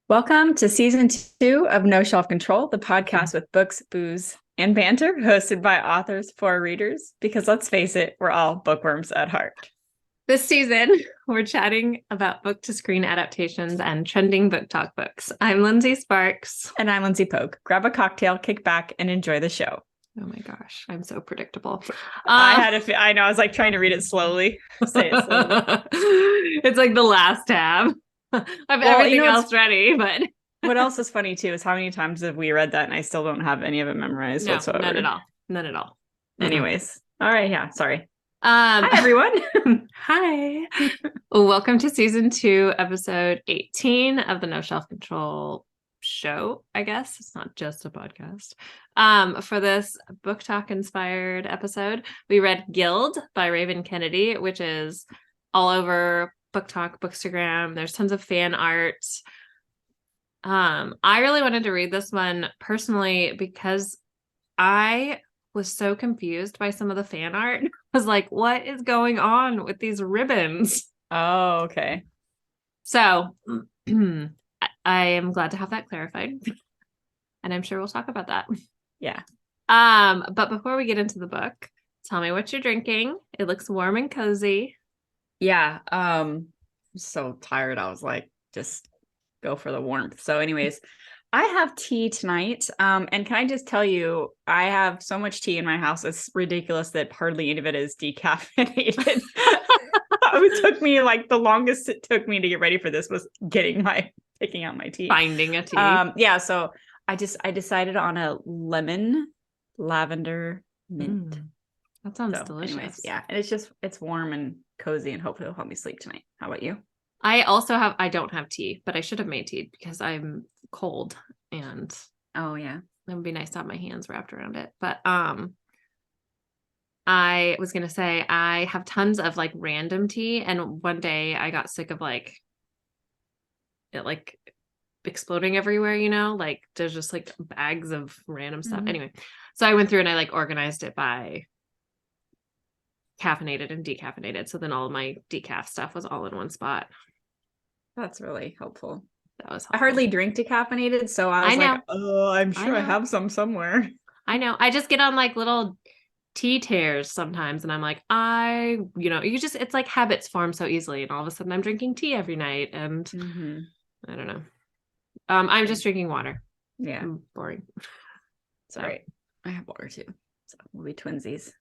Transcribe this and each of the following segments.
Welcome to season 2 of No Shelf Control, the podcast with books, booze, and banter, hosted by authors for readers. Because let's face it, we're all bookworms at heart. This season, we're chatting about book-to-screen adaptations and trending BookTok books. I'm Lindsey Sparks. And I'm Lindsey Pogue. Grab a cocktail, kick back, and enjoy the show. Oh my gosh, I'm so predictable. I know, I was like trying to read it slowly. Say it slowly. It's like the last tab. I have everything else ready, but what else is funny too is how many times have we read that and I still don't have any of it memorized whatsoever. None at all. Anyways, all right, yeah, sorry. Hi everyone. Hi. Welcome to season 2, episode 18 of the No Shelf Control show. I guess it's not just a podcast. For this book talk inspired episode, we read Gild by Raven Kennedy, which is all over BookTok, Bookstagram. There's tons of fan art. I really wanted to read this one personally because I was so confused by some of the fan art. I was like, what is going on with these ribbons? Oh, okay. So I am glad to have that clarified. And I'm sure we'll talk about that. Yeah. But before we get into the book, tell me what you're drinking. It looks warm and cozy. Yeah. I'm so tired. I was like, just go for the warmth. So anyways, I have tea tonight. And can I just tell you, I have so much tea in my house. It's ridiculous that hardly any of it is decaffeinated. It took me like the longest it took me to get ready for this was picking out my tea. Finding a tea. Yeah. So I decided on a lemon lavender mint. That sounds delicious. Anyways, yeah. And it's warm and cozy and hopefully it'll help me sleep tonight. How about you? I don't have tea, but I should have made tea because I'm cold and oh yeah, it would be nice to have my hands wrapped around it. But I was gonna say I have tons of like random tea, and one day I got sick of like it like exploding everywhere, like there's just like bags of random stuff. Anyway, so I went through and I like organized it by caffeinated and decaffeinated, so then all of my decaf stuff was all in one spot. That's really helpful. That was helpful. I hardly drink decaffeinated, so I was like, oh, I'm sure I have some somewhere. I know. I just get on like little tea tears sometimes, and I'm like, it's like habits form so easily, and all of a sudden I'm drinking tea every night, and I don't know. I'm just drinking water. Yeah. I'm boring. It's all right. I have water too. So we'll be twinsies.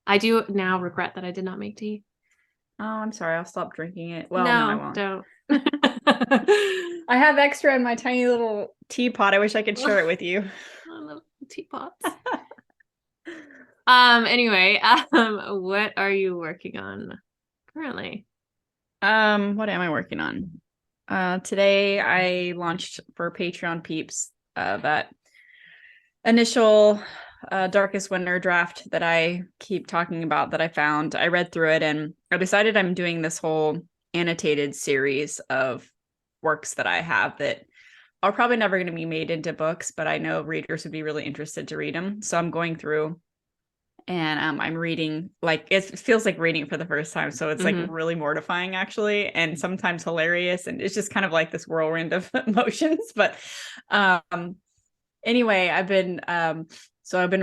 I do now regret that I did not make tea. Oh, I'm sorry. I'll stop drinking it. Well, no I won't. Don't. I have extra in my tiny little teapot. I wish I could share it with you. I love teapots. Anyway, what are you working on currently? What am I working on? Today I launched for Patreon peeps that initial Darkest Winter draft that I keep talking about that I found. I read through it and I decided I'm doing this whole annotated series of works that I have that are probably never going to be made into books, but I know readers would be really interested to read them. So I'm going through and I'm reading, like it feels like reading for the first time. So it's like really mortifying actually, and sometimes hilarious. And it's just kind of like this whirlwind of emotions. But anyway, I've been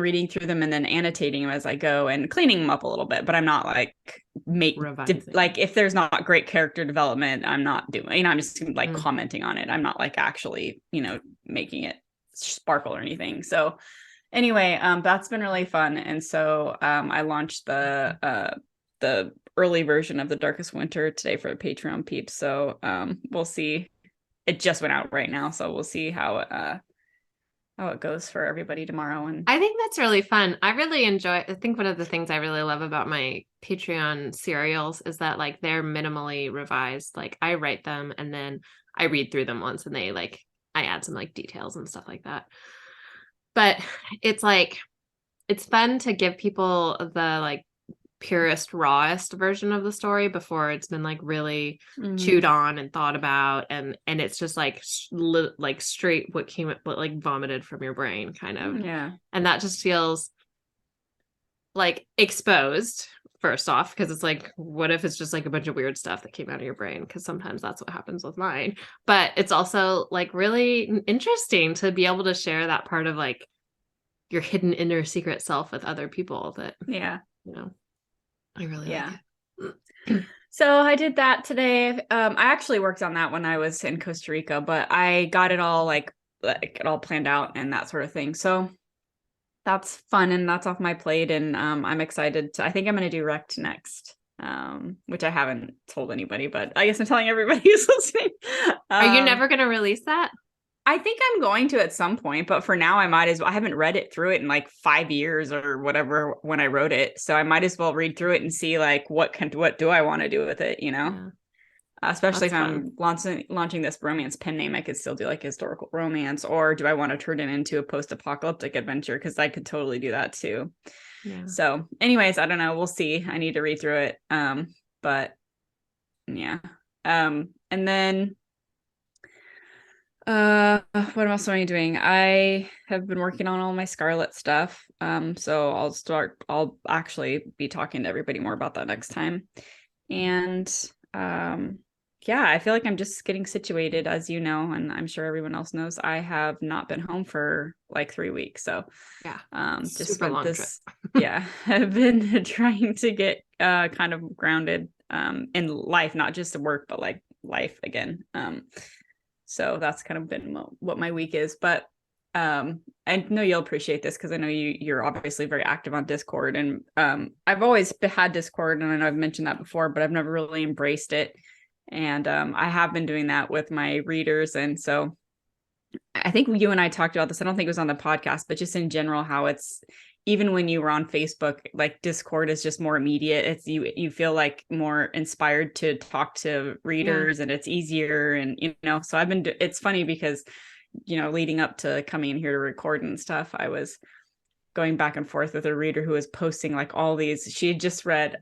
reading through them and then annotating them as I go and cleaning them up a little bit, but I'm not like like if there's not great character development, I'm not doing, I'm just like commenting on it. I'm not like actually, making it sparkle or anything. So anyway, that's been really fun. And so I launched the early version of the Darkest Winter today for Patreon peeps. So we'll see. It just went out right now, so we'll see how it goes for everybody tomorrow. And I think that's really fun. I think one of the things I really love about my Patreon serials is that like they're minimally revised. Like I write them and then I read through them once and I add some like details and stuff like that. But it's like, it's fun to give people the like purest, rawest version of the story before it's been like really chewed on and thought about, and it's just like straight what vomited from your brain kind of. Yeah. And that just feels like exposed first off, because it's like, what if it's just like a bunch of weird stuff that came out of your brain? Because sometimes that's what happens with mine. But it's also like really interesting to be able to share that part of like your hidden inner secret self with other people that, Yeah. you know, I really Yeah. like it. So I did that today. I actually worked on that when I was in Costa Rica, but I got it all like it all planned out and that sort of thing. So that's fun and that's off my plate. And I'm excited to, I think I'm going to do Rect next, which I haven't told anybody, but I guess I'm telling everybody who's listening. Are you never going to release that? I think I'm going to at some point, but for now I might as well. I haven't read it through it in like 5 years or whatever when I wrote it. So I might as well read through it and see like what do I want to do with it, you know? Yeah. Especially That's if I'm launching this romance pen name, I could still do like historical romance, or do I want to turn it into a post-apocalyptic adventure? Because I could totally do that too. Yeah. So anyways, I don't know. We'll see. I need to read through it. But yeah. And then what else am I doing? I have been working on all my Scarlet stuff. So I'll actually be talking to everybody more about that next time. And yeah, I feel like I'm just getting situated, as you know, and I'm sure everyone else knows. I have not been home for like 3 weeks. So yeah, just super long trip. Yeah, I've been trying to get kind of grounded in life, not just work, but like life again. So that's kind of been what my week is. But I know you'll appreciate this because I know you're obviously very active on Discord, and I've always had Discord, and I know I've mentioned that before, but I've never really embraced it. And I have been doing that with my readers. And so I think you and I talked about this. I don't think it was on the podcast, but just in general, how it's even when you were on Facebook, like Discord is just more immediate. It's you feel like more inspired to talk to readers, and it's easier. And, you know, so it's funny because, you know, leading up to coming in here to record and stuff, I was going back and forth with a reader who was posting like all these, she had just read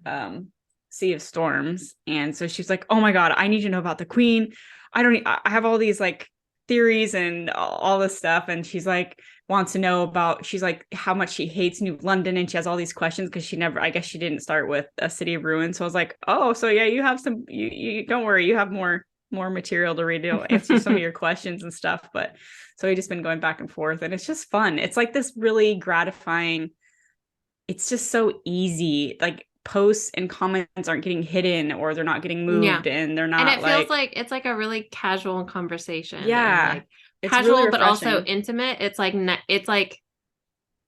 Sea of Storms. And so she's like, oh my God, I need to know about the Queen. I have all these like theories and all this stuff. And she's like, wants to know about, she's like, how much she hates New London. And she has all these questions because I guess she didn't start with A City of Ruins. So I was like, oh, so yeah, you have some, you don't worry, you have more material to read. It'll answer some of your questions and stuff. But so we just been going back and forth, and it's just fun. It's like this really gratifying, it's just so easy. Like posts and comments aren't getting hidden, or they're not getting moved, and they're not, and it feels like it's like a really casual conversation. Yeah, and like it's casual really but also refreshing. intimate. It's like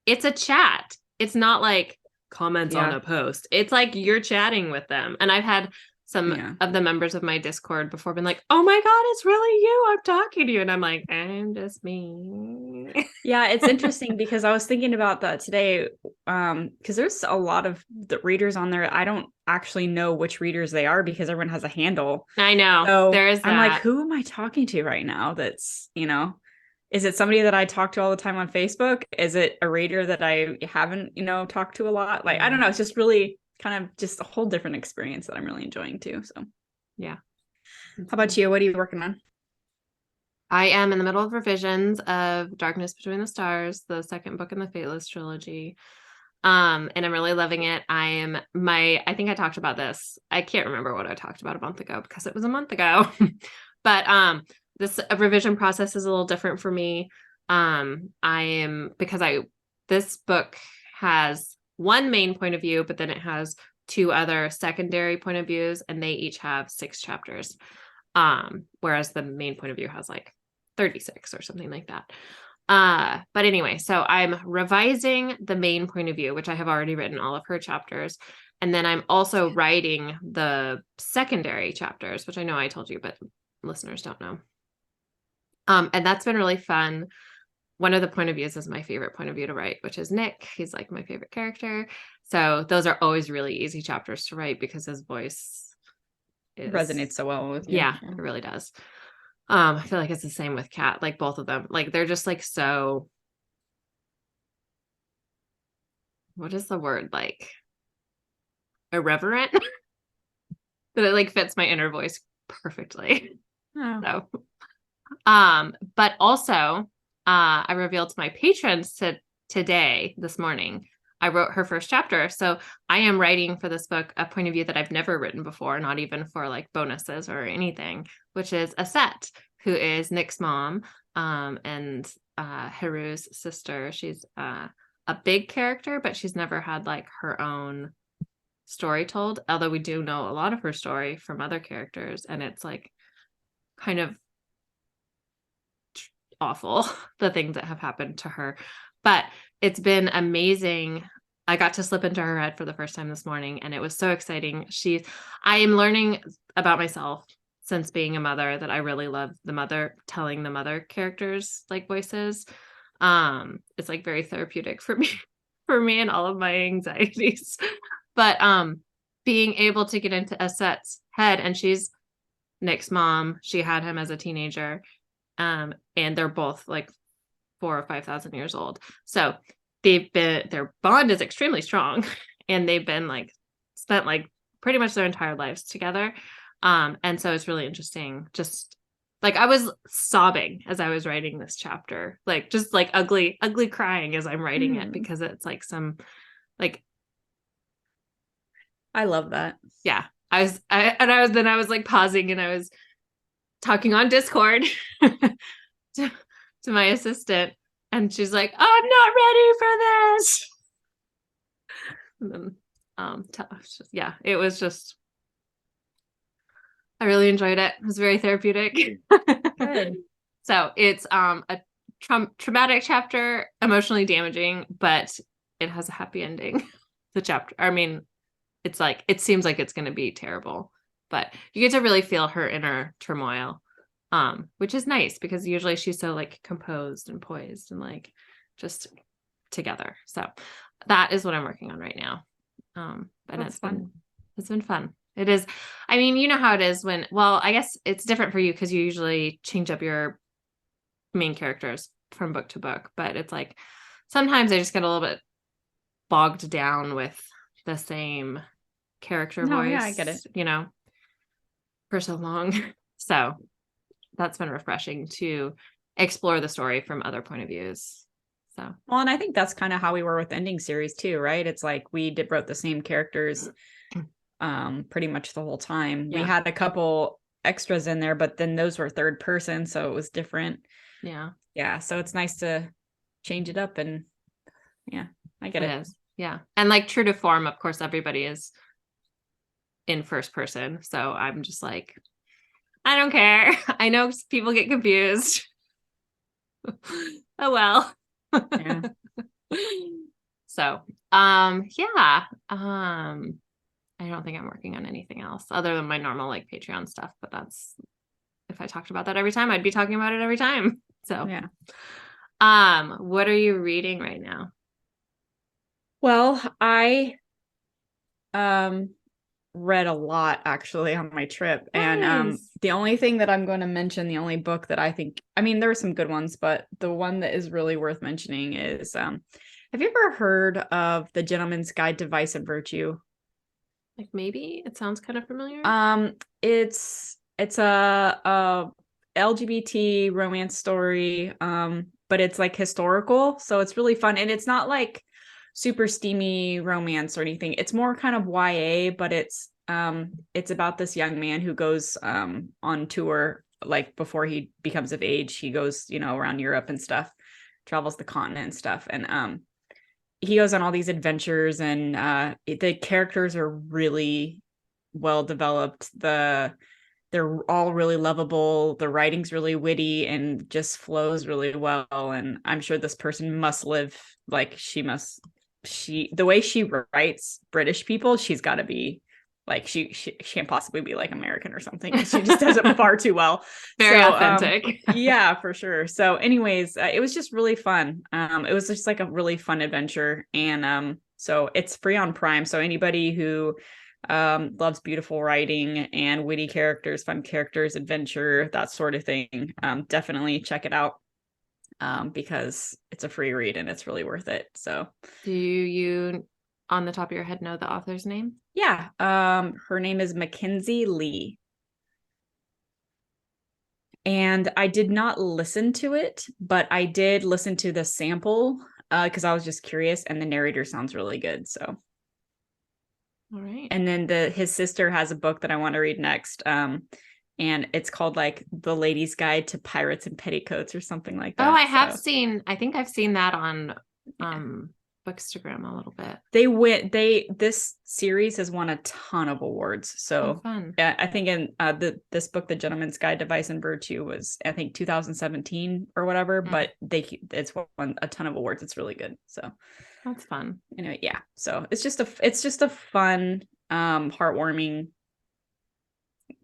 it's a chat. It's not like comments on a post. It's like you're chatting with them. And I've had some of the members of my Discord before been like, oh my God, it's really you. I'm talking to you. And I'm like, I'm just me. Yeah, it's interesting because I was thinking about that today. Because there's a lot of the readers on there. I don't actually know which readers they are because everyone has a handle. I know. So there is that. I'm like, who am I talking to right now? That's, you know, is it somebody that I talk to all the time on Facebook? Is it a reader that I haven't, you know, talked to a lot? Like, I don't know. It's just really kind of just a whole different experience that I'm really enjoying too. So yeah. How about you? What are you working on? I am in the middle of revisions of Darkness Between the Stars, the second book in the Fateless trilogy. And I'm really loving it. I think I talked about this. I can't remember what I talked about a month ago because it was a month ago. But this revision process is a little different for me. This book has one main point of view, but then it has 2 other secondary point of views, and they each have 6 chapters. Whereas the main point of view has like 36 or something like that. But anyway, so I'm revising the main point of view, which I have already written all of her chapters. And then I'm also writing the secondary chapters, which I know I told you, but listeners don't know. And that's been really fun. One of the point of views is my favorite point of view to write, which is Nick. He's like my favorite character. So those are always really easy chapters to write because his voice resonates so well with you. Yeah, it really does. I feel like it's the same with Kat. Like both of them, like they're just like so. What is the word? Like irreverent. That it like fits my inner voice perfectly. Oh. So, but also, I revealed to my patrons this morning I wrote her first chapter. So I am writing for this book a point of view that I've never written before, not even for like bonuses or anything, which is Aset, who is Nick's mom, and Haru's sister. She's a big character, but she's never had like her own story told, although we do know a lot of her story from other characters, and it's like kind of awful, the things that have happened to her. But it's been amazing. I got to slip into her head for the first time this morning, and it was so exciting. I am learning about myself since being a mother that I really love telling the mother characters like voices. It's like very therapeutic for me, for me and all of my anxieties. But being able to get into Aset's head, and she's Nick's mom. She had him as a teenager. And they're both like 4,000 or 5,000 years old. So their bond is extremely strong, and they've been like spent like pretty much their entire lives together. And so it's really interesting. Just like I was sobbing as I was writing this chapter, like just like ugly crying as I'm writing it, because it's like like I love that. Yeah. I was like pausing, and I was talking on Discord to my assistant, and she's like, "Oh, I'm not ready for this." And then, yeah, it was just, I really enjoyed it. It was very therapeutic. Good. So it's a traumatic chapter, emotionally damaging, but it has a happy ending. The chapter, I mean, it's like, it seems like it's going to be terrible, but you get to really feel her inner turmoil, which is nice, because usually she's so like composed and poised and like just together. So that is what I'm working on right now. And it's been fun. It is. I mean, you know how it is well, I guess it's different for you because you usually change up your main characters from book to book, but it's like sometimes I just get a little bit bogged down with the same character voice. Yeah, I get it. For so long. So that's been refreshing to explore the story from other point of views. So, well, and I think that's kind of how we were with Ending series too, right? It's like we wrote the same characters pretty much the whole time. Yeah. We had a couple extras in there, but then those were third person, so it was different. Yeah, so it's nice to change it up, and yeah, I get it. Yeah, and like true to form, of course, everybody is in first person, so I'm just like, I don't care. I know people get confused. Oh well. Yeah. So yeah, I don't think I'm working on anything else other than my normal like Patreon stuff, but that's, if I talked about that every time, I'd be talking about it every time. So yeah. What are you reading right now? Well, I read a lot actually on my trip. Nice. And the only thing that I'm going to mention, the only book that I think, I mean, there are some good ones, but the one that is really worth mentioning is have you ever heard of The Gentleman's Guide to Vice and Virtue? Like, maybe it sounds kind of familiar. It's a LGBT romance story, but it's like historical, so it's really fun, and it's not like super steamy romance or anything. It's more kind of YA, but it's about this young man who goes on tour, like before he becomes of age. He goes, around Europe and stuff, travels the continent and stuff, and he goes on all these adventures, and the characters are really well developed. They're all really lovable. The writing's really witty and just flows really well. And I'm sure this person must live like the way she writes British people, she's got to be like, she can't possibly be like American or something. She just does it far too well. Very authentic. Yeah, for sure. So anyways, it was just really fun. It was just like a really fun adventure. And so it's free on Prime. So anybody who loves beautiful writing and witty characters, fun characters, adventure, that sort of thing, definitely check it out. Because it's a free read and it's really worth it. So do you on the top of your head know the author's name? Yeah. Her name is MacKenzie Lee. And I did not listen to it, but I did listen to the sample because I was just curious, and the narrator sounds really good. So, All right. and then his sister has a book that I want to read next. And it's called like The Lady's Guide to Pirates and Petticoats or something like that. Oh, I have So, seen, I think I've seen that on yeah. Bookstagram a little bit. This series has won a ton of awards. Oh, So fun. I think in this book, The Gentleman's Guide to Vice and Virtue, was I think 2017 or whatever, but it's won a ton of awards. It's really good. So That's fun. anyway, yeah. So it's just a fun, heartwarming,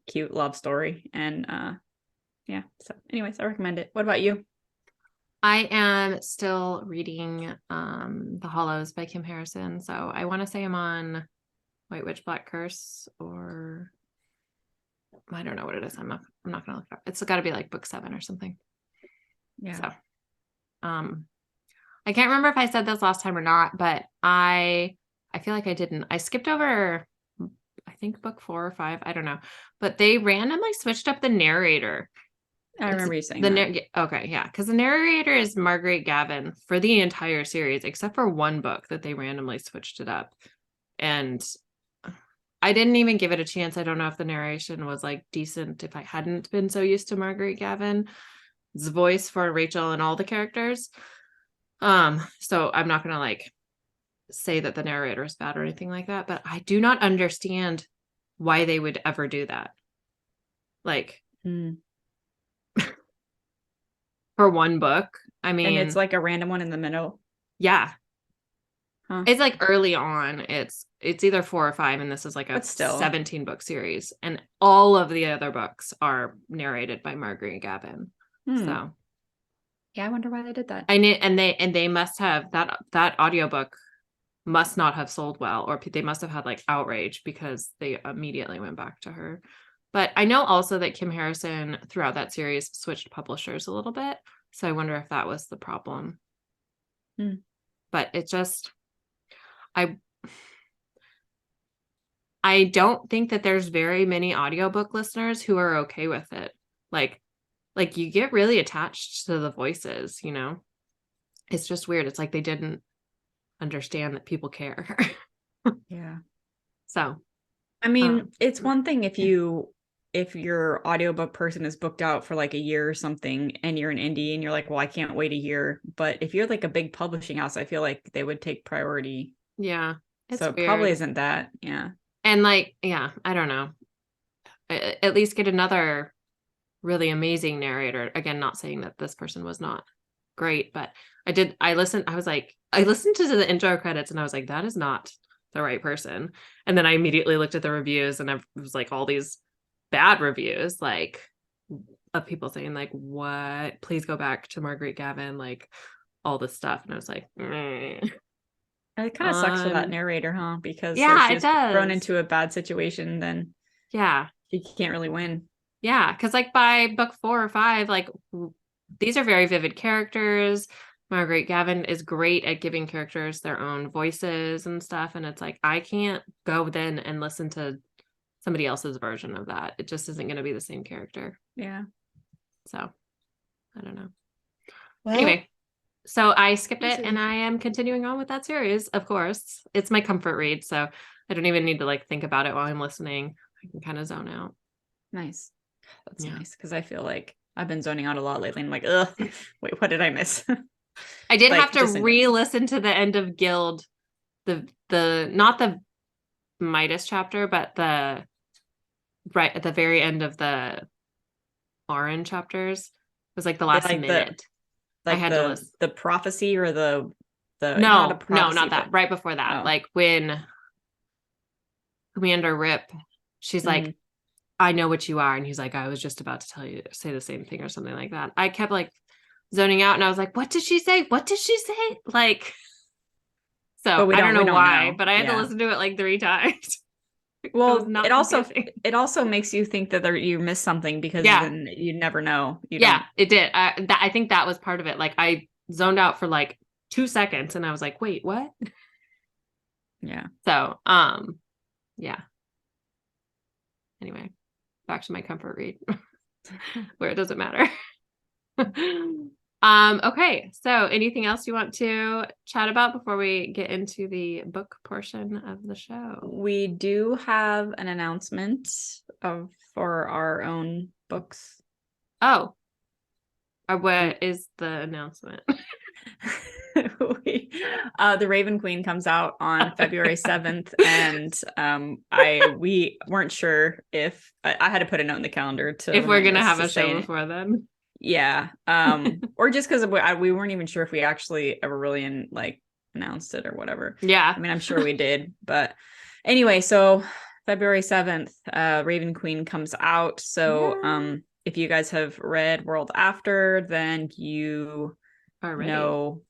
cute love story. And yeah. So anyways, I recommend it. What about you? I am still reading The Hollows by Kim Harrison. So I want to say I'm on White Witch Black Curse, or I don't know what it is. I'm not gonna look it up. It's got to be like book 7 or something. Yeah. So I can't remember if I said this last time or not, but I feel like I didn't. I skipped over, I think, book 4 or 5. I don't know. But they randomly switched up the narrator. I remember you saying that. Okay, yeah, because the narrator is Margaret Gavin for the entire series, except for one book that they randomly switched it up. And I didn't even give it a chance. I don't know if the narration was like decent if I hadn't been so used to Margaret Gavin's voice for Rachel and all the characters. So I'm not gonna like say that the narrator is bad or anything like that, but I do not understand why they would ever do that. Like, for one book, I mean, and it's like a random one in the middle. Yeah. Huh. It's like early on. It's either 4 or 5, and this is like a 17 book series, and all of the other books are narrated by Margaret Gavin. So yeah, I wonder why they did that. They must have that audiobook must not have sold well, or they must have had like outrage because they immediately went back to her. But I know also that Kim Harrison throughout that series switched publishers a little bit. So I wonder if that was the problem. But it just, I don't think that there's very many audiobook listeners who are okay with it. Like you get really attached to the voices, you know? It's just weird. It's like they didn't understand that people care. Yeah. So, I mean, it's one thing if your audiobook person is booked out for like a year or something and you're an indie and you're like, well, I can't wait a year. But if you're like a big publishing house, I feel like they would take priority. Yeah. So it probably isn't that. Yeah. And like, yeah, I don't know. At least get another really amazing narrator. Again, not saying that this person was not great, but I listened to the intro credits and I was like, that is not the right person. And then I immediately looked at the reviews and it was like all these bad reviews, like of people saying like, what, please go back to Margaret Gavin, like all this stuff. And I was like, It kind of sucks for that narrator, huh? Because yeah, if it she's does. thrown into a bad situation, then yeah, she can't really win. Yeah, because like by book 4 or 5, like these are very vivid characters. Margaret Gavin is great at giving characters their own voices and stuff. And it's like, I can't go then and listen to somebody else's version of that. It just isn't going to be the same character. Yeah. So I don't know. Well, anyway, so I skipped it and I am continuing on with that series. Of course, it's my comfort read. So I don't even need to like think about it while I'm listening. I can kind of zone out. Nice. That's nice because I feel like I've been zoning out a lot lately. I'm like, ugh, wait, what did I miss? I did have to re-listen to the end of Gild, the not the Midas chapter, but right at the very end of the Orange chapters. It was like the last minute. I had to listen. The prophecy or the no, not that. Right before that, like when Commander Rip, she's like, I know what you are. And he's like, I was just about to say the same thing or something like that. I kept like zoning out and I was like, what did she say? What did she say? Like, so I don't know why, but I had to listen to it like 3 times. Well, it also makes you think that you missed something because then you never know. It did. I think that was part of it. Like I zoned out for like 2 seconds and I was like, wait, what? Yeah. So, yeah. Anyway, back to my comfort read where it doesn't matter. Okay. So anything else you want to chat about before we get into the book portion of the show? We do have an announcement for our own books. Oh. What is the announcement? The Raven Queen comes out on February 7th, and we weren't sure if I had to put a note in the calendar to if we're remind gonna us have to a say show it. before then. Yeah. Or just because we weren't even sure if we actually ever really announced it or whatever. Yeah. I mean, I'm sure we did, but anyway, so February 7th, Raven Queen comes out. So Yeah. if you guys have read World After, then you Already. know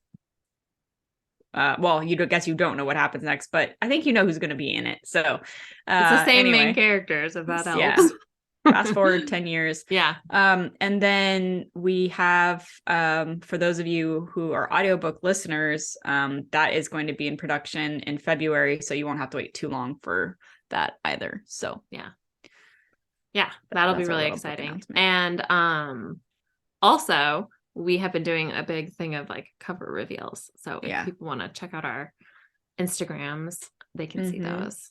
well, guess you don't know what happens next, but I think you know who's going to be in it. So It's the same anyway, main characters, if that helps. Yeah. Fast forward 10 years. Yeah. And then we have, for those of you who are audiobook listeners, that is going to be in production in February, so you won't have to wait too long for that either. So yeah, that'll be really exciting. And also we have been doing a big thing of like cover reveals. So if people want to check out our Instagrams, they can see those.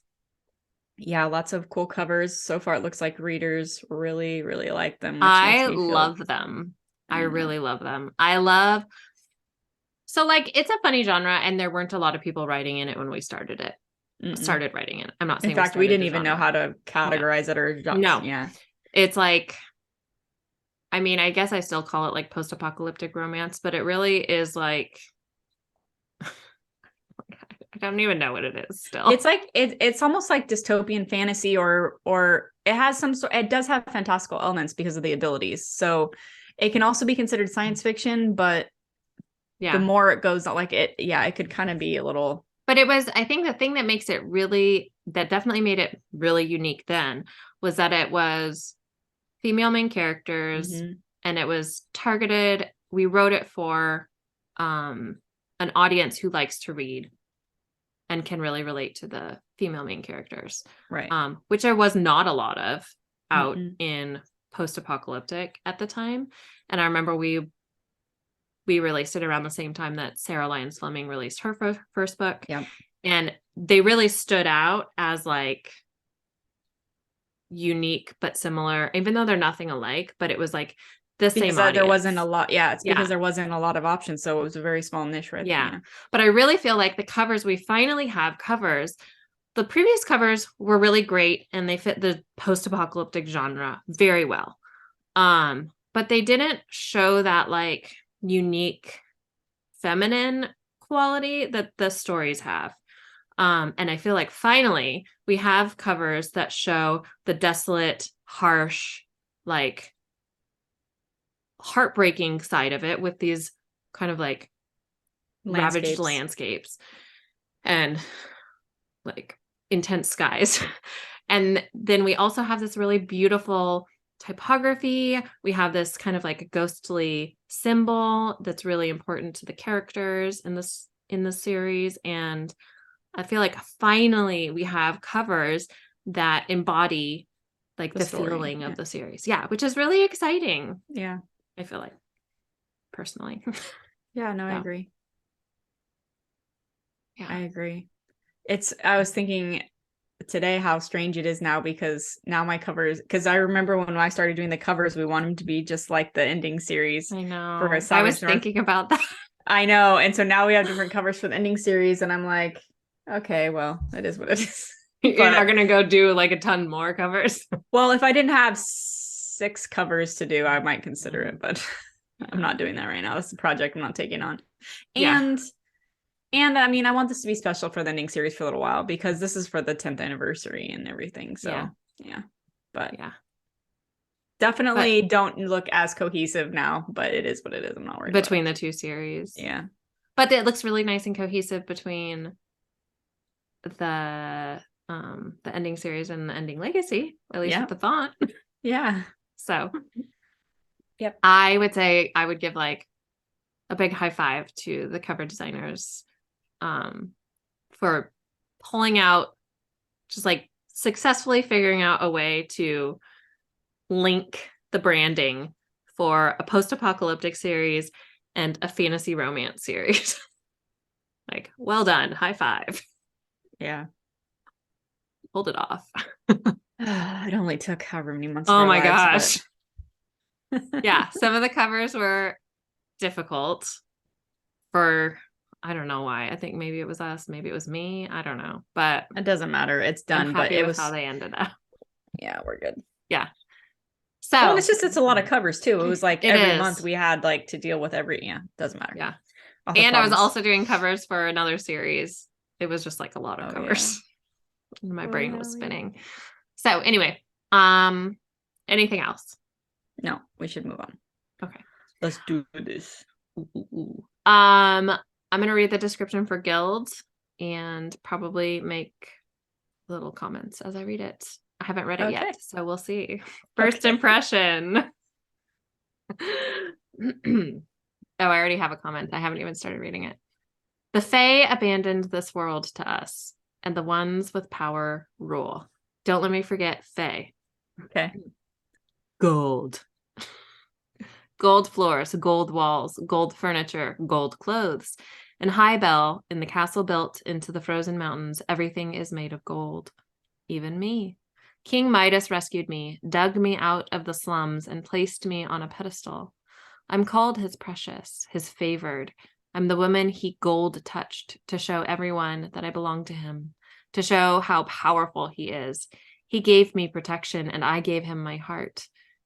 Yeah, lots of cool covers. So far, it looks like readers really, really like them. Which I love them. I really love them. So like, it's a funny genre, and there weren't a lot of people writing in it when we started writing it. I'm not saying. In fact, we didn't even know how to categorize it or no. Yeah. It's like, I mean, I guess I still call it like post-apocalyptic romance, but it really is like, I don't even know what it is still. It's like it's almost like dystopian fantasy, or it has it does have fantastical elements because of the abilities. So it can also be considered science fiction, but the more it goes on, it could kind of be a little. But it was, I think the thing that definitely made it really unique then was that it was female main characters, and it was targeted. We wrote it for an audience who likes to read and can really relate to the female main characters. Right. Which there was not a lot of out in post-apocalyptic at the time. And I remember we released it around the same time that Sarah Lyons Fleming released her first book. Yeah. And they really stood out as like unique but similar, even though they're nothing alike, but it was like the same audience. There wasn't a lot. Yeah, it's because there wasn't a lot of options. So it was a very small niche, right? Yeah. But I really feel like the covers, we finally have covers. The previous covers were really great, and they fit the post-apocalyptic genre very well. But they didn't show that like unique feminine quality that the stories have. And I feel like finally we have covers that show the desolate, harsh, like heartbreaking side of it, with these kind of like ravaged landscapes and like intense skies. And then we also have this really beautiful typography. We have this kind of like a ghostly symbol that's really important to the characters in the series. And I feel like finally we have covers that embody like the feeling of the series. Yeah, which is really exciting. Yeah. I feel like, personally. Yeah, no, I agree. Yeah. I agree. I was thinking today how strange it is now, because now my covers, because I remember when I started doing the covers, we want them to be just like the ending series. I know. For I was thinking about that. I know. And so now we have different covers for the ending series, and I'm like, okay, well, it is what it is. You're not going to go do like a ton more covers. Well, if I didn't have 6 covers to do, I might consider it, but I'm not doing that right now. That's a project I'm not taking on. And I mean, I want this to be special for the ending series for a little while, because this is for the 10th anniversary and everything. So but definitely don't look as cohesive now, but it is what it is. I'm not worried between the two series. Yeah. But it looks really nice and cohesive between the ending series and the ending legacy, at least with the font. Yeah. So I would say I would give like a big high five to the cover designers for pulling out, just like successfully figuring out a way to link the branding for a post-apocalyptic series and a fantasy romance series. Like, well done. High five. Yeah. Pulled it off. It only took however many months of Oh our my lives, gosh. Yeah, some of the covers were difficult for, I don't know why. I think maybe it was us, maybe it was me. I don't know. But It doesn't matter. It's I'm done, but happy it with was how they ended up. yeah, we're good. Yeah. Well, and So it's a lot of covers too. It was like it every is. month we had like to deal with doesn't matter. Yeah. I'll have And I was problems. also doing covers for another series. It was just like a lot of Oh, covers. yeah. My Oh, brain yeah, was yeah. spinning. So anyway, anything else? No, we should move on. Okay. Let's do this. Ooh. I'm gonna read the description for Gild and probably make little comments as I read it. I haven't read it Okay. yet, so we'll see. First Okay. impression. Oh, I already have a comment. I haven't even started reading it. The Fae abandoned this world to us, and the ones with power rule. Don't let me forget Fae. Okay. Gold. Gold floors, gold walls, gold furniture, gold clothes. And High Bell, in the castle built into the frozen mountains, everything is made of gold. Even me. King Midas rescued me, dug me out of the slums, and placed me on a pedestal. I'm called his precious, his favored. I'm the woman he gold touched to show everyone that I belong to him, to show how powerful he is. He gave me protection, and I gave him my heart.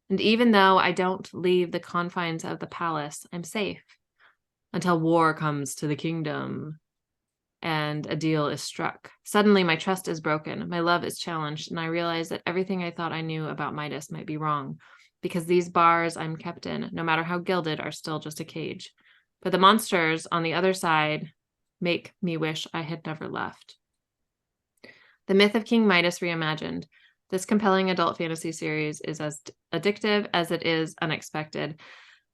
And even though I don't leave the confines of the palace, I'm safe until war comes to the kingdom and a deal is struck. Suddenly, my trust is broken, my love is challenged, and I realize that everything I thought I knew about Midas might be wrong, because these bars I'm kept in, no matter how gilded, are still just a cage. But the monsters on the other side make me wish I had never left. The Myth of King Midas reimagined. This compelling adult fantasy series is as addictive as it is unexpected.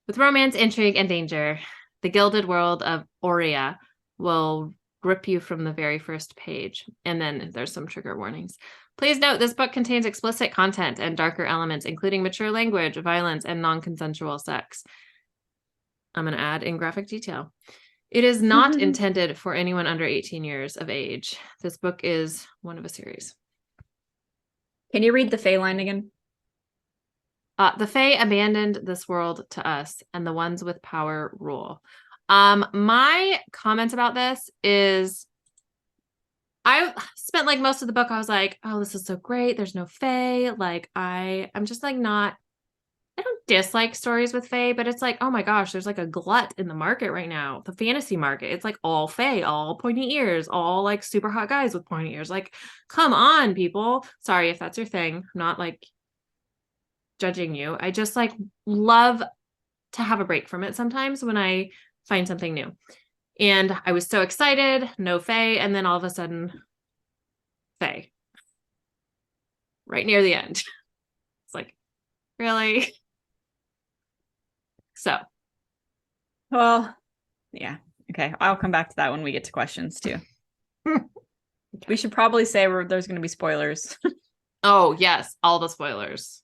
With romance, intrigue, and danger, the gilded world of Aurea will grip you from the very first page. And then there's some trigger warnings. Please note, this book contains explicit content and darker elements, including mature language, violence, and non-consensual sex. I'm going to add in graphic detail. It is not intended for anyone under 18 years of age. This book is one of a series. Can you read the Fae line again? The Fae abandoned this world to us, and the ones with power rule. My comment about this is I spent like most of the book, I was like, oh, this is so great. There's no Fae. Like, I'm just like not, I don't dislike stories with Fae, but it's like, oh my gosh, there's like a glut in the market right now. The fantasy market. It's like all Fae, all pointy ears, all like super hot guys with pointy ears. Like, come on, people. Sorry if that's your thing. I'm not like judging you. I just like love to have a break from it sometimes when I find something new. And I was so excited, no Fae, and then all of a sudden, Fae. Right near the end. It's like, really? So. Well, yeah. Okay. I'll come back to that when we get to questions too. We should probably say there's going to be spoilers. Oh, yes. All the spoilers.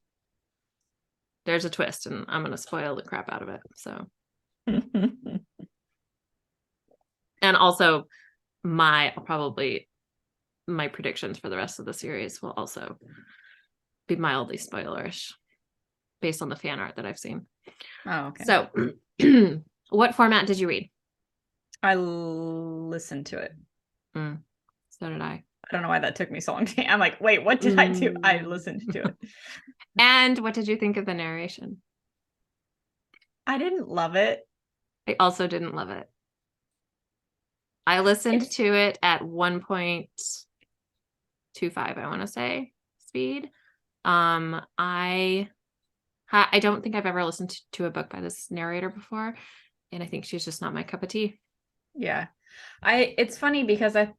There's a twist, and I'm going to spoil the crap out of it. So. And also, my predictions for the rest of the series will also be mildly spoilerish based on the fan art that I've seen. Oh, okay. So, what format did you read? I listened to it. So did I. I don't know why that took me so long. I'm like, wait, what did I do? I listened to it. And what did you think of the narration? I didn't love it. I also didn't love it. I listened to it at 1.25, I want to say, speed. I don't think I've ever listened to a book by this narrator before, and I think she's just not my cup of tea. Yeah. It's funny because I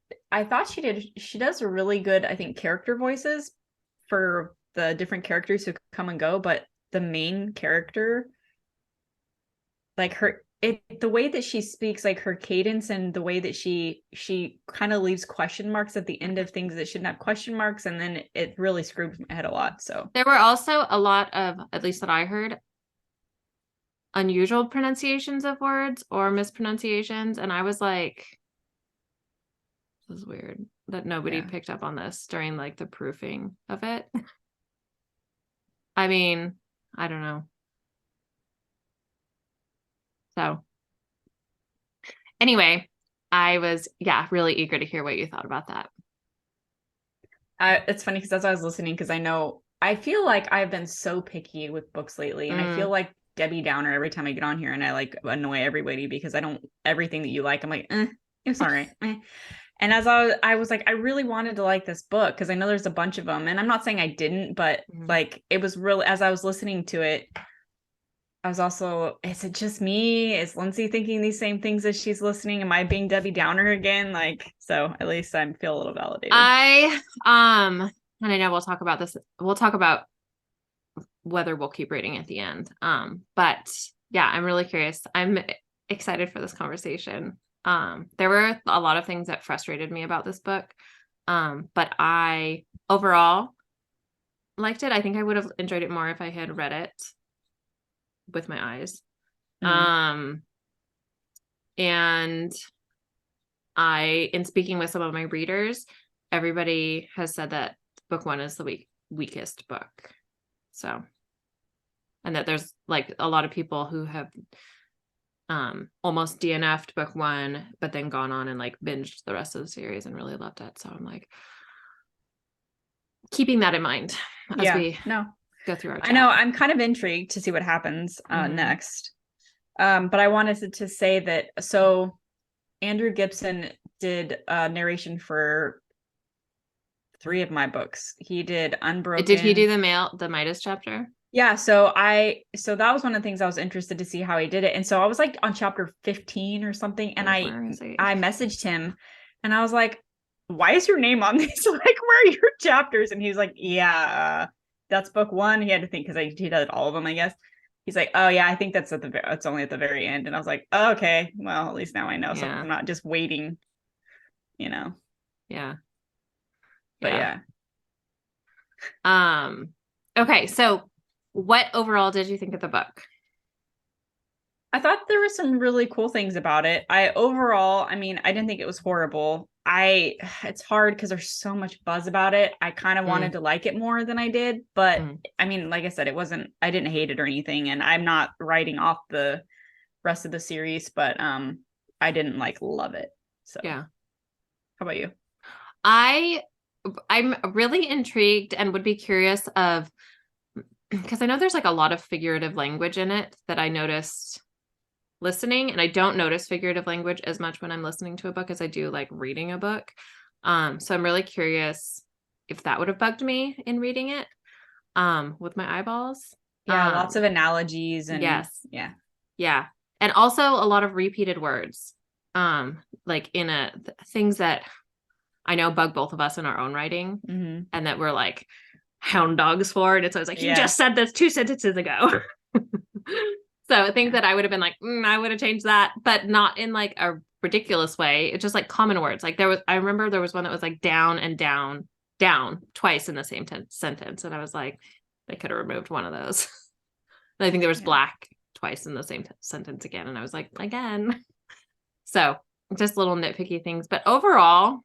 thought she does a really good, I think, character voices for the different characters who come and go, but the main character, like the way that she speaks, like her cadence and the way that she kind of leaves question marks at the end of things that shouldn't have question marks, and then it really screwed my head a lot. So there were also a lot of, at least that I heard, unusual pronunciations of words or mispronunciations. And I was like, this is weird that nobody picked up on this during like the proofing of it. I mean, I don't know. So anyway, I was, really eager to hear what you thought about that. It's funny because as I was listening, because I feel like I've been so picky with books lately, and I feel like Debbie Downer every time I get on here, and I like annoy everybody because I don't, everything that you like, I'm like, it's all right. And as I was like, I really wanted to like this book because I know there's a bunch of them, and I'm not saying I didn't, but like it was really, as I was listening to it, I was also, is it just me? Is Lindsey thinking these same things as she's listening? Am I being Debbie Downer again? Like, so at least I feel a little validated. And I know we'll talk about this. We'll talk about whether we'll keep reading at the end. But yeah, I'm really curious. I'm excited for this conversation. There were a lot of things that frustrated me about this book. But I overall liked it. I think I would have enjoyed it more if I had read it with my eyes. And in speaking with some of my readers, everybody has said that book one is the weakest book. So, and that there's like a lot of people who have almost DNF'd book one, but then gone on and like binged the rest of the series and really loved it. So I'm like keeping that in mind as we go through our chat. I know I'm kind of intrigued to see what happens next. But I wanted to say that, so Andrew Gibson did narration for 3 of my books. He did Unbroken. Did he do the Midas chapter? Yeah, so that was one of the things I was interested to see how he did it. And so I was like on chapter 15 or something, and I messaged him and I was like, why is your name on this? Like, where are your chapters? And he was like, that's book one. He had to think because he did all of them, I guess. He's like, oh yeah, I think that's it's only at the very end. And I was like, oh, okay, well, at least now I know. So I'm not just waiting, Yeah. But okay, so what overall did you think of the book? I thought there were some really cool things about it. I didn't think it was horrible. It's hard because there's so much buzz about it. I kind of wanted to like it more than I did, but I mean, like I said, I didn't hate it or anything, and I'm not writing off the rest of the series, but I didn't like love it. So yeah. How about you? I'm really intrigued and would be curious of, because I know there's like a lot of figurative language in it that I noticed listening, and I don't notice figurative language as much when I'm listening to a book as I do like reading a book. So I'm really curious if that would have bugged me in reading it with my eyeballs. Yeah, lots of analogies and yeah. And also a lot of repeated words. Like in things that I know bug both of us in our own writing, and that we're like hound dogs for. And it's always like, you just said this 2 sentences ago. So I think that I would have been like, I would have changed that, but not in like a ridiculous way. It's just like common words. Like I remember there was one that was like down and down, down twice in the same sentence. And I was like, they could have removed one of those. And I think there was black twice in the same sentence again. And I was like, again. So just little nitpicky things. But overall,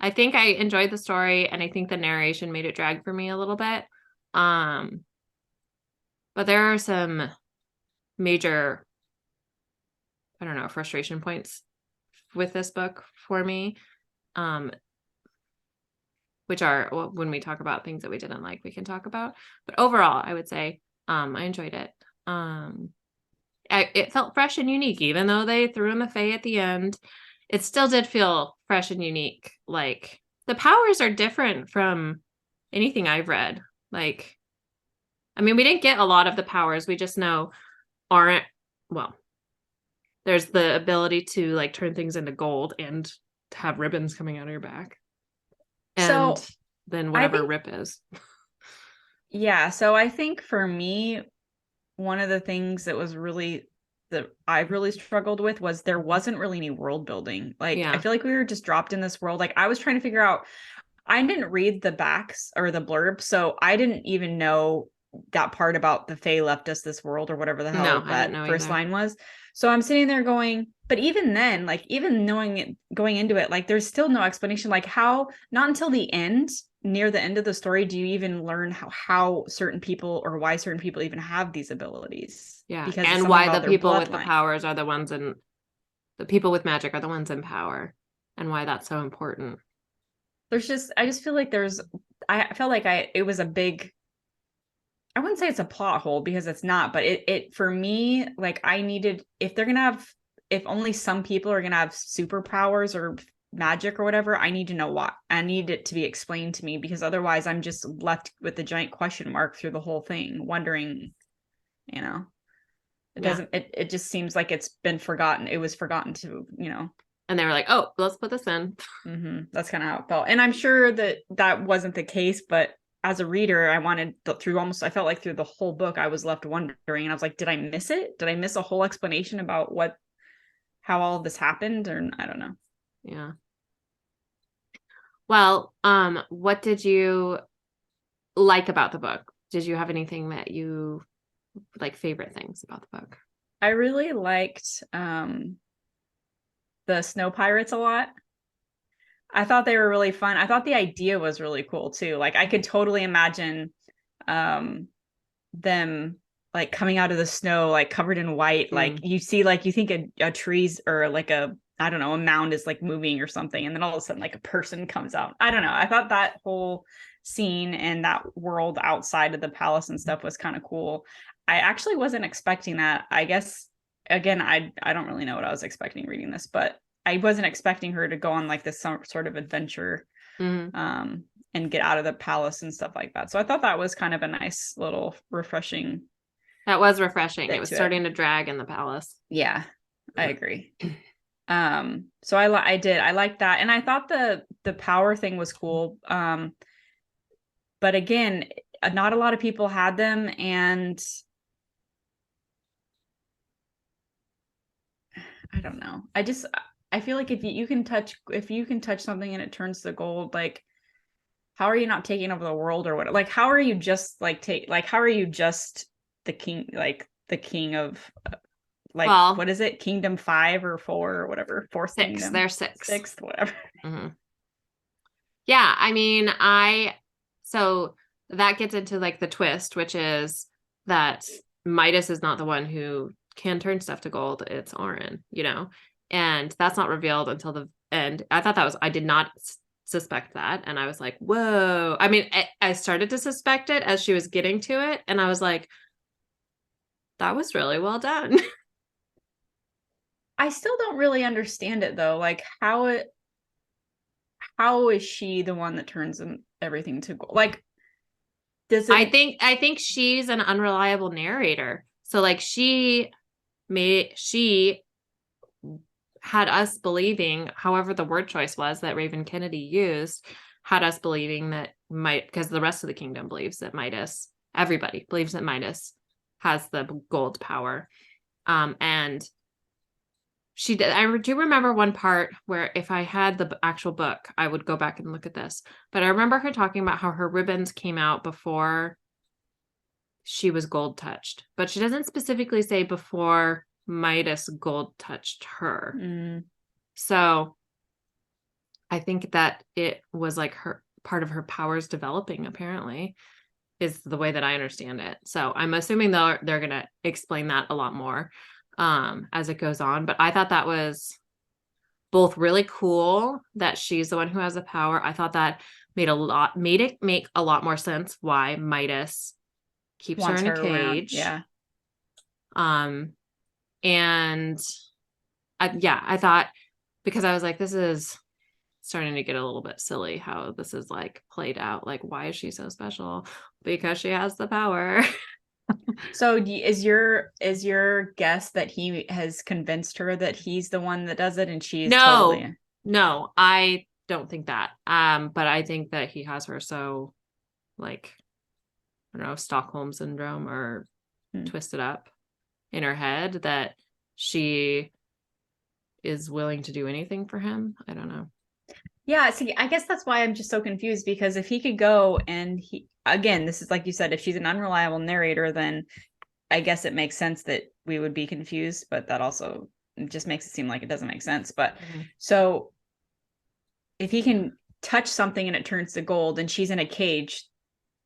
I think I enjoyed the story, and I think the narration made it drag for me a little bit. But there are some major, I don't know, frustration points with this book for me, which are, well, when we talk about things that we didn't like, we can talk about. But overall, I would say I enjoyed it. It felt fresh and unique, even though they threw in the Fae at the end. It still did feel fresh and unique. Like the powers are different from anything I've read. Like, I mean, we didn't get a lot of the powers. We just know there's the ability to like turn things into gold and to have ribbons coming out of your back. And then whatever rip is. Yeah. So I think for me, one of the things that I really struggled with was there wasn't really any world building. Like, I feel like we were just dropped in this world. Like, I was trying to figure out, I didn't read the backs or the blurb, so I didn't even know that part about the Fae left us this world or whatever the No, hell I that didn't know first either. line was. So I'm sitting there going, but even then, like even knowing it going into it, like there's still no explanation. Like how not until the end, near the end of the story, do you even learn how certain people or why certain people even have these abilities. Yeah. Because it's And something why the about their people with the bloodline. powers are the ones in the people with magic are the ones in power, and why that's so important. There's just I just feel like I felt like it was a big, I wouldn't say it's a plot hole because it's not, but it for me, like I needed, if only some people are gonna have superpowers or magic or whatever, I need to know why. I need it to be explained to me because otherwise I'm just left with a giant question mark through the whole thing, wondering, you know, Yeah. it just seems like it's been forgotten. It was forgotten to, And they were like, oh, let's put this in. that's kind of how it felt. And I'm sure that wasn't the case, but as a reader, I felt like through the whole book, I was left wondering, and I was like, did I miss it? Did I miss a whole explanation about how all of this happened? Or I don't know. Yeah. Well, what did you like about the book? Did you have anything that you like favorite things about the book? I really liked the snow pirates a lot. I thought they were really fun. I thought the idea was really cool too. Like I could totally imagine um them like coming out of the snow like covered in white. Like you see, like you think a trees or like I don't know, a mound is like moving or something, and then all of a sudden like a person comes out. I don't know. I thought that whole scene and that world outside of the palace and stuff was kind of cool. I actually wasn't expecting that. I guess again, I don't really know what I was expecting reading this, but I wasn't expecting her to go on like this sort of adventure Mm-hmm. and get out of the palace and stuff like that. So I thought that was kind of a nice little refreshing That was refreshing. It bit was to it. starting to drag in the palace. Yeah, I agree. So I liked that, and I thought the power thing was cool. But again, not a lot of people had them, and I don't know. I feel like if you can touch something and it turns to gold, like how are you not taking over the world or what? Like how are you just how are you just the king, like the king of like Well, what is it, kingdom 5 or 4 or whatever, fourth six. kingdom, They're six. sixth, whatever. Mm-hmm. Yeah, I mean, so that gets into like the twist, which is that Midas is not the one who can turn stuff to gold. It's Orin, and that's not revealed until the end. I did not suspect that. And I was like, whoa. I mean, I started to suspect it as she was getting to it. And I was like, that was really well done. I still don't really understand it though. Like how is she the one that turns everything to gold? Like does I it think she's an unreliable narrator. So like she had us believing, however the word choice was that Raven Kennedy used, had us believing that because the rest of the kingdom believes that everybody believes that Midas has the gold power. And I do remember one part where if I had the actual book, I would go back and look at this. But I remember her talking about how her ribbons came out before she was gold touched. But she doesn't specifically say before Midas gold touched her. So I think that it was like her part of her powers developing, apparently, is the way that I understand it. So I'm assuming they're going to explain that a lot more as it goes on. But I thought that was both really cool that she's the one who has the power. I thought that made it make a lot more sense why Midas keeps her wants in a her around. cage. Yeah. And I thought, because I was like, this is starting to get a little bit silly how this is like played out. Like, why is she so special? Because she has the power. So is your guess that he has convinced her that he's the one that does it and she's totally No, I don't think that. But I think that he has her so like, I don't know, Stockholm syndrome or twisted up in her head that she is willing to do anything for him. I don't know. Yeah, see, I guess that's why I'm just so confused, because if he could go and again, this is like you said, if she's an unreliable narrator, then I guess it makes sense that we would be confused, but that also just makes it seem like it doesn't make sense. But so if he can touch something and it turns to gold and she's in a cage,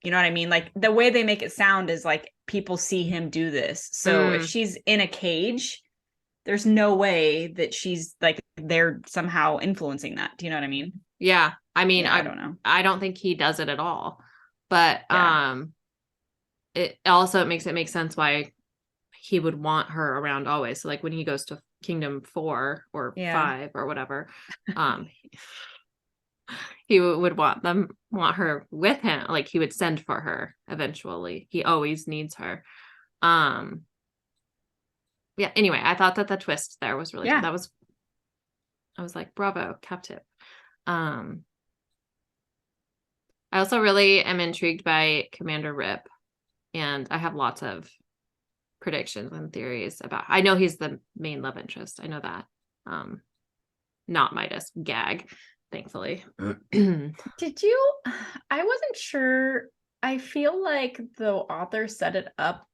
you know what I mean? Like the way they make it sound is like people see him do this. So if she's in a cage, there's no way that she's like they're somehow influencing that. Do you know what I mean? Yeah. I mean, Yeah, I don't know. I don't think he does it at all. But Yeah. it also makes it make sense why he would want her around always. So like when he goes to Kingdom 4 or Yeah. 5 or whatever, he would want her with him. Like he would send for her eventually. He always needs her. Yeah, anyway, I thought that the twist there was really Yeah. I was like, bravo, captive. I also really am intrigued by Commander Rip, and I have lots of predictions and theories about. I know he's the main love interest. I know that. Not Midas. Gag, thankfully. Did you? I wasn't sure. I feel like the author set it up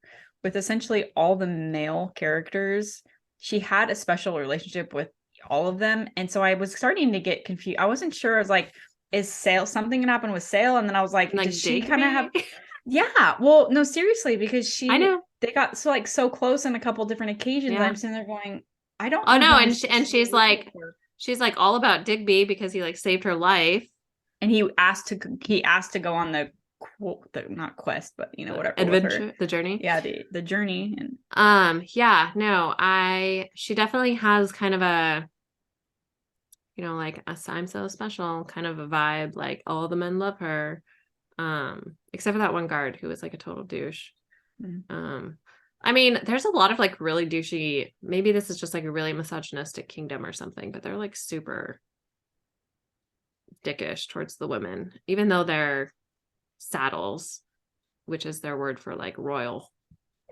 with essentially all the male characters. She had a special relationship with all of them. And so I was starting to get confused. I wasn't sure. I was like, is Sale something gonna happen with Sale? And then I was like, does she kind of have yeah. Well, no, seriously, because I know. they got so close on a couple different occasions. Yeah. I'm sitting there going, I don't Oh know who no, I'm and she's like all about Digby because he like saved her life. And he asked to go on the not quest, but you know, whatever, adventure, the journey. Yeah, the journey. And yeah, no, she definitely has kind of a, you know, like a I'm so special kind of a vibe, like all the men love her. Except for that one guard who was like a total douche. I mean, there's a lot of like really douchey, maybe this is just like a really misogynistic kingdom or something, but they're like super dickish towards the women, even though they're saddles, which is their word for like royal.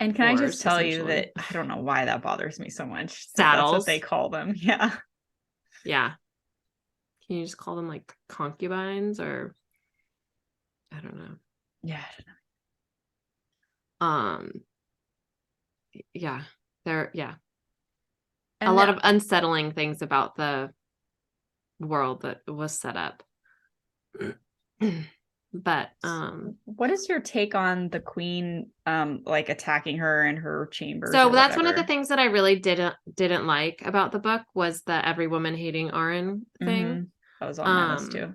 And can I just tell you that I don't know why that bothers me so much. Saddles. That's what they call them. Yeah. Yeah. Can you just call them like concubines or I don't know. Yeah, I don't know. Yeah. Yeah. And a lot of unsettling things about the world that was set up. But what is your take on the queen like attacking her in her chambers? So that's one of the things that I really didn't like about the book was the every woman hating Aaron thing. That was on my list too.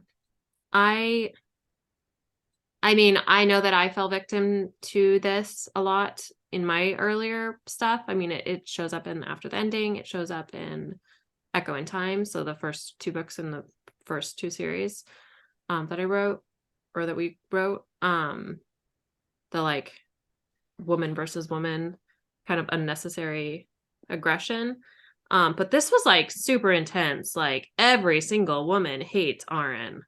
I mean, I know that I fell victim to this a lot in my earlier stuff. I mean, it shows up in After the Ending. It shows up in Echo in Time. So the first 2 books in the first 2 series that I wrote or that we wrote, the like woman versus woman kind of unnecessary aggression. But this was like super intense. Like every single woman hates Aaron.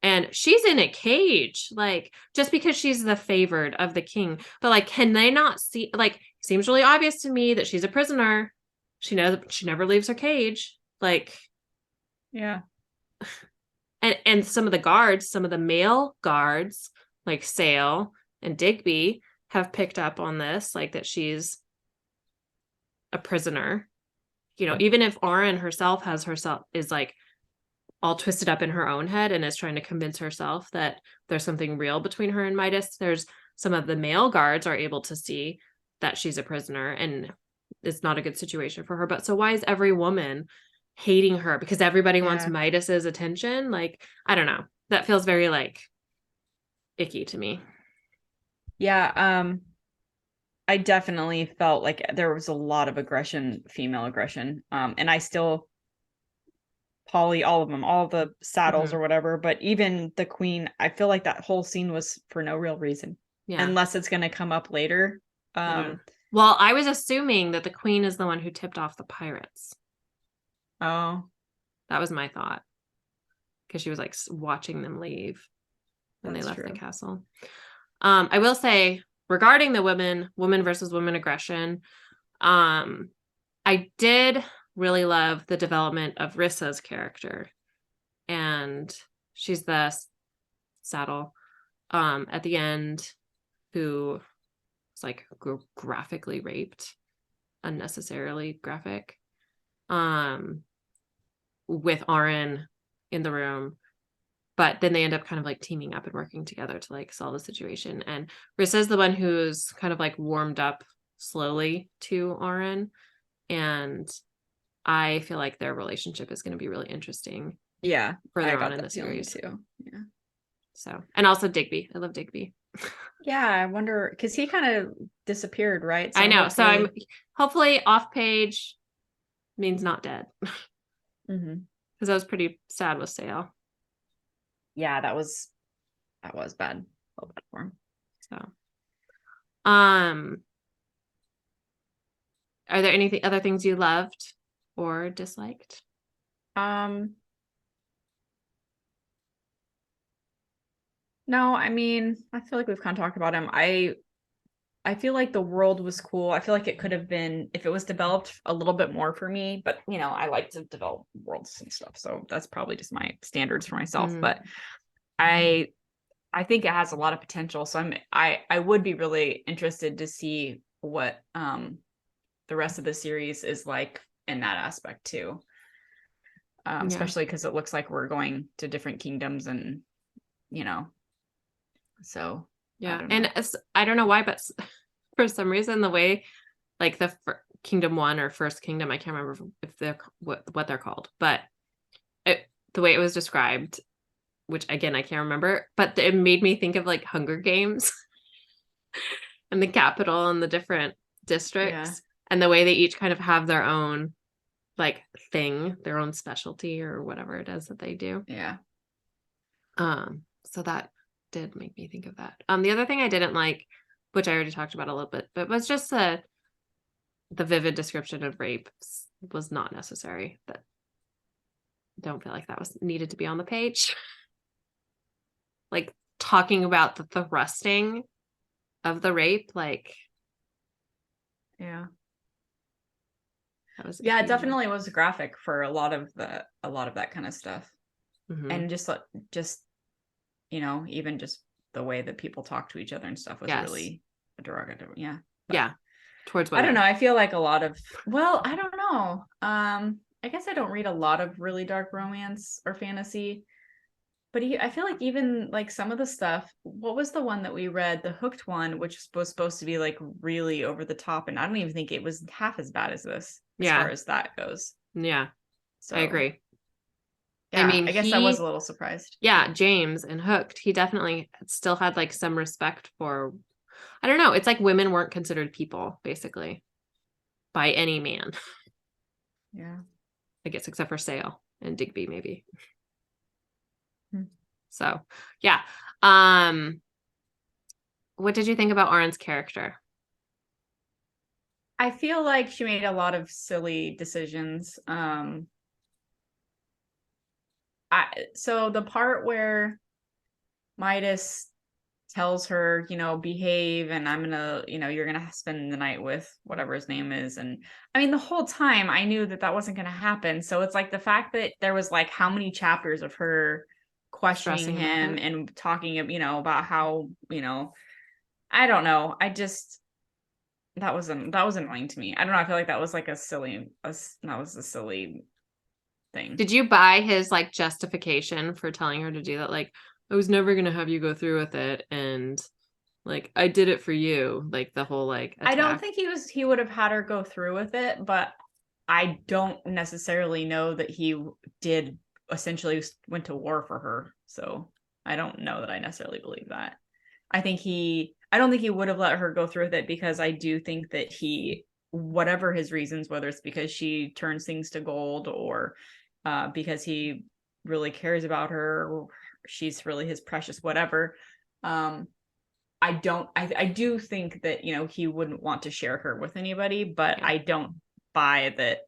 And she's in a cage, like just because she's the favored of the king. But like, can they not see? Like, it seems really obvious to me that she's a prisoner. She knows she never leaves her cage. Like, yeah. And some of the male guards, like Sale and Digby, have picked up on this, like that she's a prisoner. You know, even if Aaron herself is like all twisted up in her own head and is trying to convince herself that there's something real between her and Midas, there's some of the male guards are able to see that she's a prisoner and it's not a good situation for her. But so why is every woman hating her? Because everybody wants Midas's attention? Like, I don't know. That feels very like icky to me. Yeah, I definitely felt like there was a lot of aggression, female aggression. And I still Polly, all of them, all the saddles or whatever, but even the queen, I feel like that whole scene was for no real reason. Yeah. Unless it's going to come up later. Well, I was assuming that the queen is the one who tipped off the pirates. Oh. That was my thought. Because she was like watching them leave when they left the castle. I will say, regarding the woman versus woman aggression, I did really love the development of Rissa's character and she's the saddle at the end who was like graphically raped, unnecessarily graphic, with Aaron in the room. But then they end up kind of like teaming up and working together to like solve the situation. And Rissa's the one who's kind of like warmed up slowly to Aaron. And I feel like their relationship is going to be really interesting. Yeah. Further on in the feeling series too. Yeah. So, and also Digby. I love Digby. Yeah. I wonder, because he kind of disappeared, right? I know. So hopefully... I'm hopefully off page means not dead. Because I was pretty sad with Sale. Yeah, that was bad. Felt bad for him. So, are there any other things you loved or disliked? No, I mean, I feel like we've kind of talked about him. I feel like the world was cool. I feel like it could have been, if it was developed a little bit more for me, but you know, I like to develop worlds and stuff. So that's probably just my standards for myself. But I think it has a lot of potential. So I would be really interested to see what the rest of the series is like in that aspect too. Especially because it looks like we're going to different kingdoms and, you know, so yeah. And I don't know why, but for some reason, the way like the Kingdom 1 or First Kingdom, I can't remember if they're what they're called, but the way it was described, which again, I can't remember, but it made me think of like Hunger Games and the capital and the different districts and the way they each kind of have their own like thing, their own specialty or whatever it is that they do. Yeah. So that did make me think of that. The other thing I didn't like, which I already talked about a little bit, but was just the vivid description of rape was not necessary. That don't feel like that was needed to be on the page. Like talking about the thrusting of the rape, like it definitely was graphic for a lot of that kind of stuff. And just you know, even just the way that people talk to each other and stuff was really derogatory. Towards women. I don't know, I feel like a lot of, well, I don't know, I guess I don't read a lot of really dark romance or fantasy, but I feel like even like some of the stuff, what was the one that we read, the Hooked one, which was supposed to be like really over the top, and I don't even think it was half as bad as this as far as that goes. So I agree. I mean, I guess I was a little surprised. James and Hooked, he definitely still had like some respect for, I don't know, it's like women weren't considered people basically by any man. I guess except for Sale and Digby maybe. So what did you think about Aaron's character? I feel like she made a lot of silly decisions. So the part where Midas tells her, you know, behave, and I'm gonna, you know, you're gonna spend the night with whatever his name is, and I mean, the whole time I knew that wasn't gonna happen. So it's like the fact that there was like how many chapters of her questioning him and talking, you know, about how, you know, I don't know, that was annoying to me. I don't know, I feel like that was like a silly thing. Did you buy his like justification for telling her to do that? Like, I was never gonna have you go through with it, and like I did it for you. Like the whole like attack. I don't think he would have had her go through with it, but I don't necessarily know that he did essentially went to war for her. So I don't know that I necessarily believe that. I don't think he would have let her go through with it, because I do think that whatever his reasons, whether it's because she turns things to gold or because he really cares about her, or she's really his precious whatever, I do think that, you know, he wouldn't want to share her with anybody, but I don't buy that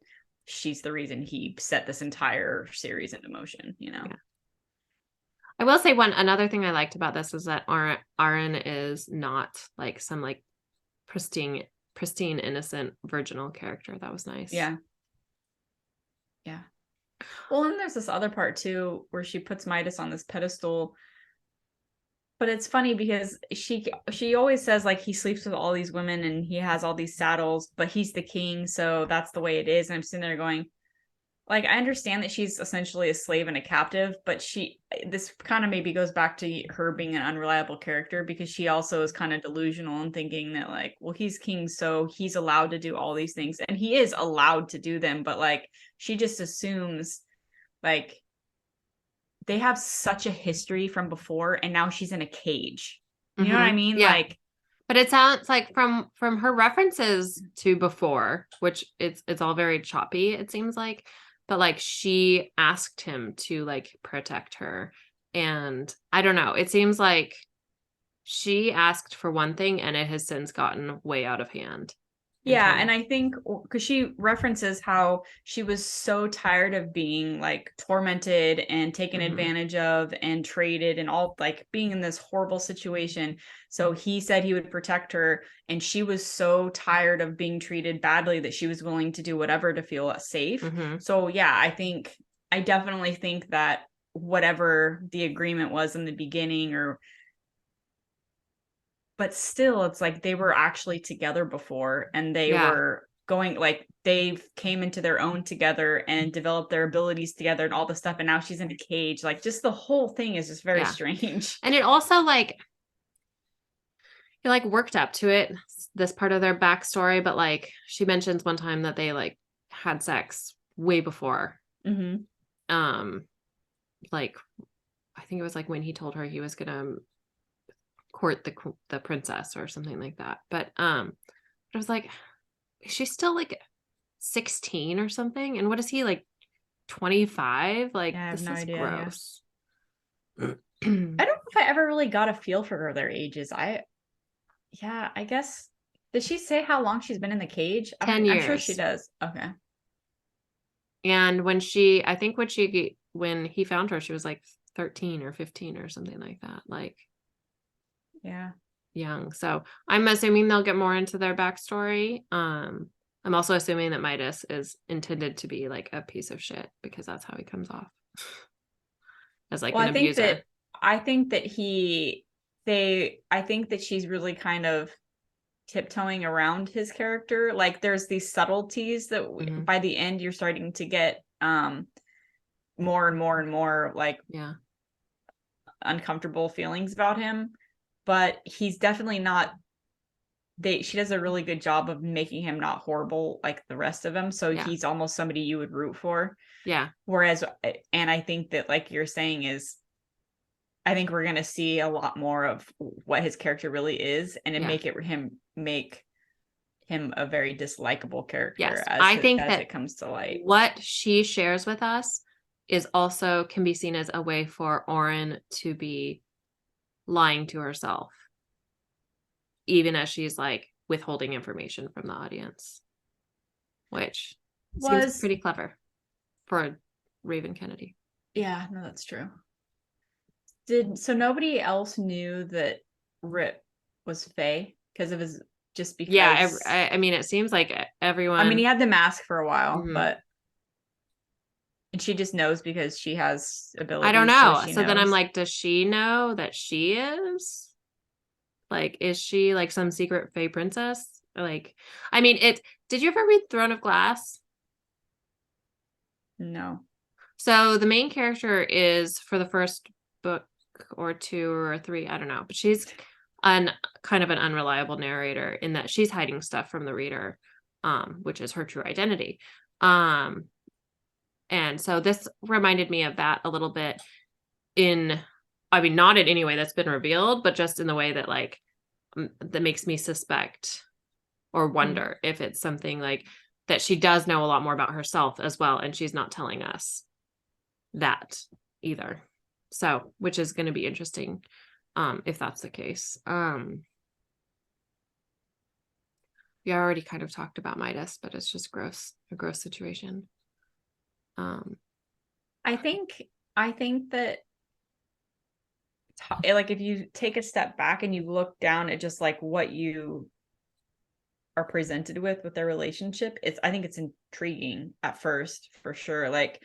she's the reason he set this entire series into motion, you know. I will say another thing I liked about this is that Aaron is not like some like pristine, innocent, virginal character. That was nice. Well, and there's this other part too where she puts Midas on this pedestal. But it's funny because she always says like he sleeps with all these women and he has all these saddles, but he's the king, so that's the way it is. And I'm sitting there going, like, I understand that she's essentially a slave and a captive, but this kind of maybe goes back to her being an unreliable character because she also is kind of delusional and thinking that like, well, he's king, so he's allowed to do all these things, and he is allowed to do them, but like she just assumes like they have such a history from before and now she's in a cage. You know what I mean? Yeah. Like, but it sounds like from her references to before, which it's all very choppy, it seems like, but like she asked him to like protect her. And I don't know, it seems like she asked for one thing and it has since gotten way out of hand. yeah, and I think because she references how she was so tired of being like tormented and taken advantage of and traded and all like being in this horrible situation. So he said he would protect her, and she was so tired of being treated badly that she was willing to do whatever to feel safe. So yeah, I definitely think that whatever the agreement was in the beginning, or but still it's like they were actually together before and they were going like they came into their own together and developed their abilities together and all this stuff, and now she's in a cage. Like just the whole thing is just very strange. And it also like you're like worked up to it, this part of their backstory, but like she mentions one time that they like had sex way before. Like I think it was like when he told her he was gonna court the princess or something like that. But I was like, is she still like 16 or something? And what is he like 25? Like Yeah, I have this no is idea. gross. I don't know if I ever really got a feel for their ages. I guess, did she say how long she's been in the cage? 10 years. I'm sure she does. Okay. And when when he found her, she was like 13 or 15 or something like that. Like, yeah, young. So I'm assuming they'll get more into their backstory. I'm also assuming that Midas is intended to be like a piece of shit because that's how he comes off as like an abuser. I think that I think that she's really kind of tiptoeing around his character. Like there's these subtleties that by the end you're starting to get more and more and more like uncomfortable feelings about him, but he's definitely not. She does a really good job of making him not horrible like the rest of them, so he's almost somebody you would root for. Whereas, and I think that like you're saying is, I think we're gonna see a lot more of what his character really is, and make him a very dislikable character. I think that it comes to light. What she shares with us is also can be seen as a way for Oren to be lying to herself, even as she's like withholding information from the audience, which seems pretty clever for Raven Kennedy. Yeah, no, that's true. So nobody else knew that Rip was Fae because of his, just because. Yeah, I mean, it seems like everyone. I mean, he had the mask for a while, but. And she just knows because she has abilities. I don't know. So then I'm like, does she know that she is? Like, is she like some secret Fae princess? Like, I mean, did you ever read Throne of Glass? No. So the main character is, for the first book or two or three, I don't know, but she's kind of an unreliable narrator in that she's hiding stuff from the reader, which is her true identity. And so this reminded me of that a little bit I mean, not in any way that's been revealed, but just in the way that like, that makes me suspect or wonder if it's something like that she does know a lot more about herself as well. And she's not telling us that either. So, which is going to be interesting, if that's the case. We already kind of talked about Midas, but it's just a gross situation. I think that like if you take a step back and you look down at just like what you are presented with their relationship, I think it's intriguing at first, for sure. Like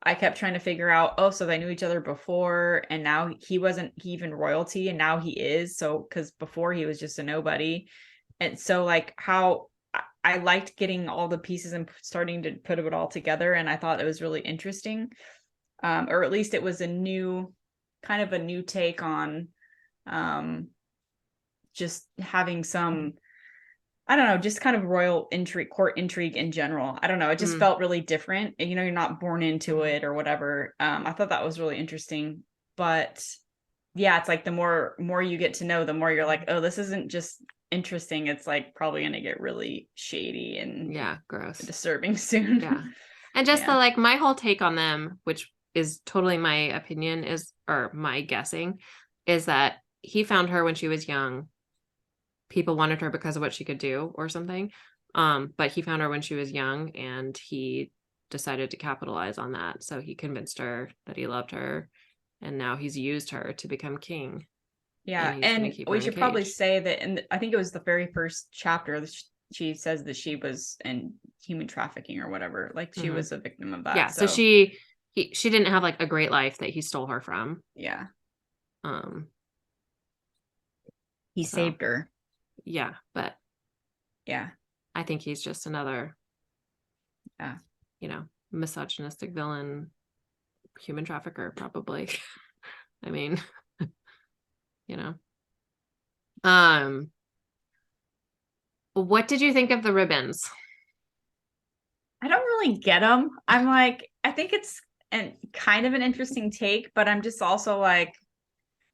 I kept trying to figure out, oh, so they knew each other before, and now he wasn't even royalty, and now he is. So, because before he was just a nobody. And so, like, how I liked getting all the pieces and starting to put it all together, and I thought it was really interesting. Or at least it was a new, kind of a new take on just having some, I don't know, just kind of royal intrigue, court intrigue in general. I don't know. It just felt really different. You know, you're not born into it or whatever. I thought that was really interesting. But yeah, it's like the more you get to know, the more you're like, oh, this isn't just interesting. It's like probably going to get really shady and gross, disturbing soon. Yeah. And just the like my whole take on them, which is totally my opinion or my guessing, is that he found her when she was young. People wanted her because of what she could do or something. But he found her when she was young and he decided to capitalize on that. So he convinced her that he loved her, and now he's used her to become king. Yeah. And we should probably say that, and I think it was the very first chapter, she says that she was in human trafficking or whatever. Like she was a victim of that. Yeah. So she didn't have like a great life that he stole her from. Yeah. He saved her. Yeah, but yeah, I think he's just another, you know, misogynistic villain, human trafficker, probably. I mean, you know. What did you think of the ribbons? I don't really get them. I'm like, I think it's kind of an interesting take, but I'm just also like,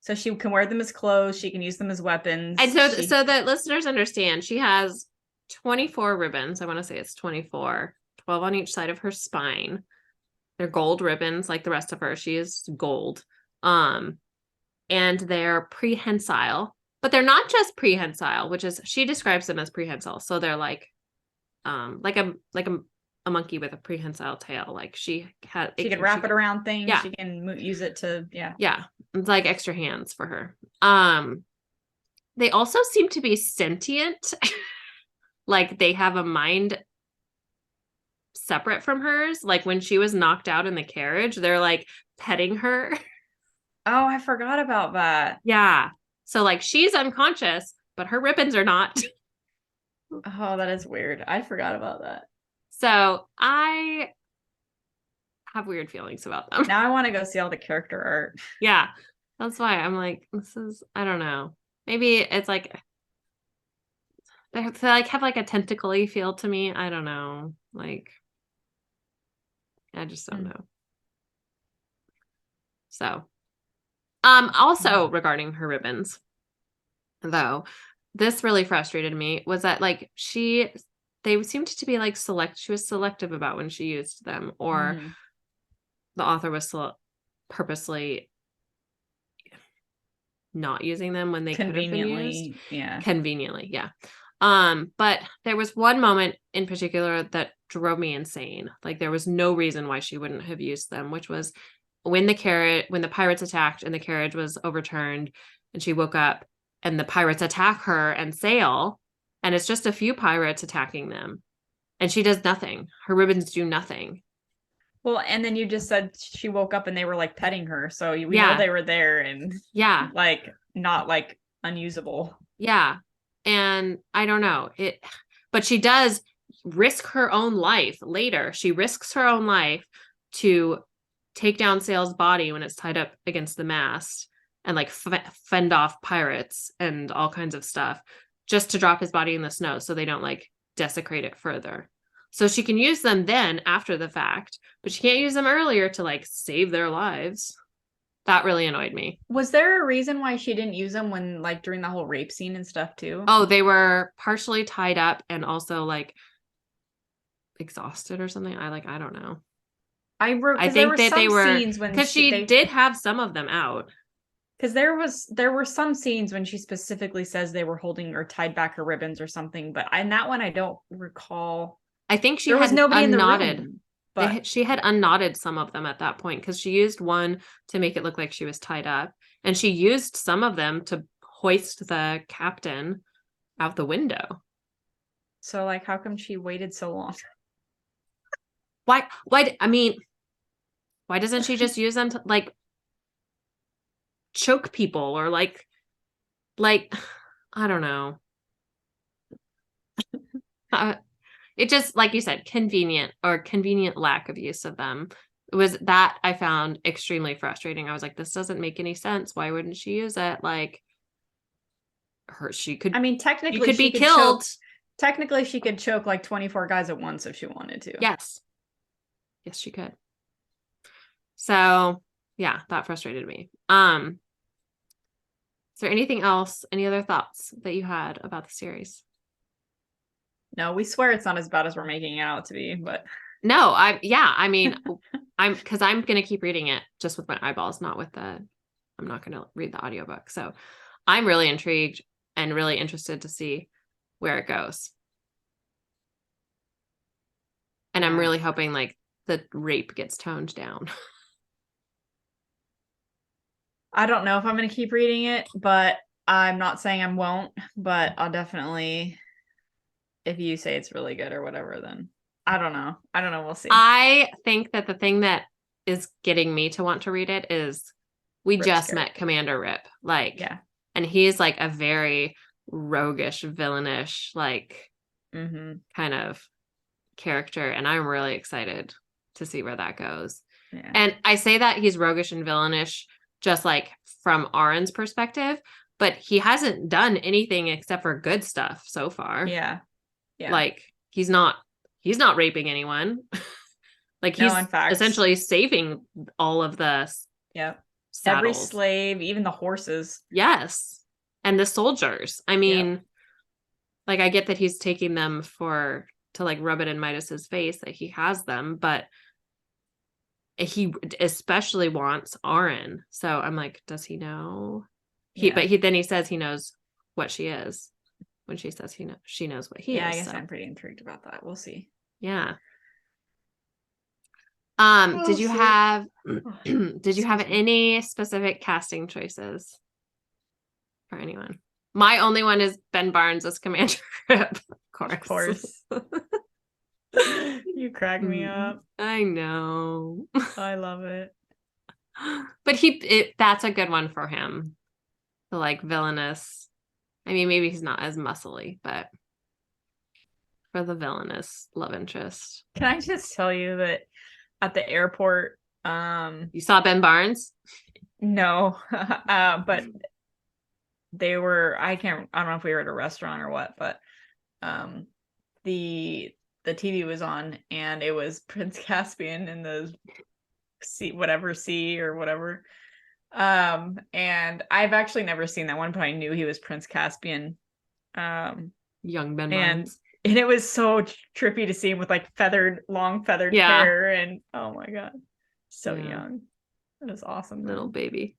so she can wear them as clothes. She can use them as weapons. And so that listeners understand, she has 24 ribbons. I want to say it's 24, 12 on each side of her spine. They're gold ribbons like the rest of her. She is gold. And they're prehensile, but they're not just prehensile, which is, she describes them as prehensile. So they're like a monkey with a prehensile tail. Like she can wrap it around things. Yeah. She can use it to, Yeah. It's like extra hands for her. They also seem to be sentient. Like they have a mind separate from hers. Like when she was knocked out in the carriage, they're like petting her. Oh, I forgot about that. Yeah. So like she's unconscious, but her ribbons are not. Oh, that is weird. I forgot about that. So I have weird feelings about them. Now I want to go see all the character art. Yeah. That's why I'm like, I don't know. Maybe it's like they like have like a tentacle-y feel to me. I don't know. Like I just don't know. So also regarding her ribbons, though, this really frustrated me was that like they seemed to be like she was selective about when she used them, or the author was purposely not using them when they could have been used. Conveniently, yeah. But there was one moment in particular that drove me insane. Like there was no reason why she wouldn't have used them, which was when the pirates attacked and the carriage was overturned and she woke up and the pirates attack her and sail, and it's just a few pirates attacking them and she does nothing. Her ribbons do nothing. Well, and then you just said she woke up and they were like petting her. So we know they were there and like not like unusable. Yeah. And I don't know but she does risk her own life later. She risks her own life to take down Sail's body when it's tied up against the mast and like fend off pirates and all kinds of stuff just to drop his body in the snow so they don't like desecrate it further. So she can use them then after the fact, but she can't use them earlier to like save their lives. That really annoyed me. Was there a reason why she didn't use them when like during the whole rape scene and stuff too? Oh, they were partially tied up and also like exhausted or something. I don't know. I think that they were, because she did have some of them out. Because there were some scenes when she specifically says they were holding or tied back her ribbons or something, but in that one I don't recall. I think there was nobody in the room, but she had unknotted some of them at that point because she used one to make it look like she was tied up, and she used some of them to hoist the captain out the window. So like, how come she waited so long? Why? I mean, Why doesn't she just use them to like choke people or like I don't know. It just, like you said, convenient lack of use of them. It was that I found extremely frustrating. I was like, this doesn't make any sense. Why wouldn't she use it? Like she could I mean, you technically could she be could killed. choke. Technically, she could choke like 24 guys at once if she wanted to. Yes. Yes, she could. So yeah, that frustrated me. Is there anything else, any other thoughts that you had about the series? No, we swear it's not as bad as we're making it out to be, but No, I mean, I'm gonna keep reading it just with my eyeballs, not with I'm not gonna read the audiobook. So I'm really intrigued and really interested to see where it goes. And I'm really hoping like the rape gets toned down. I don't know if I'm going to keep reading it, but I'm not saying I won't, but I'll definitely, if you say it's really good or whatever, then I don't know. We'll see. I think that the thing that is getting me to want to read it is we Rip's just character. met Commander Rip. Like, Yeah. And he's like a very roguish, villainish, like kind of character. And I'm really excited to see where that goes. Yeah. And I say that he's roguish and villainish just like from Arin's perspective, but he hasn't done anything except for good stuff so far. Yeah. Yeah. Like he's not raping anyone. Like he's in fact, essentially saving all of the saddles. Every slave, even the horses. Yes. And the soldiers. I mean, like I get that he's taking them to like rub it in Midas's face that he has them, but he especially wants Arin. So I'm like, does he know? Then he says he knows what she is when she says she knows what he is. I guess I'm pretty intrigued about that. We'll see. Yeah. Did you have any specific casting choices for anyone? My only one is Ben Barnes as Commander Rip, of course. You crack me up. I know. I love it. But that's a good one for him. The like villainous. I mean, maybe he's not as muscly, but for the villainous love interest. Can I just tell you that at the airport, you saw Ben Barnes? No. But they were, I don't know if we were at a restaurant or what, but the TV was on and it was Prince Caspian in the sea or whatever. And I've actually never seen that one, but I knew he was Prince Caspian. Young Ben Barnes. And it was so trippy to see him with like long feathered hair, and oh my god, so young. It was awesome. Little baby.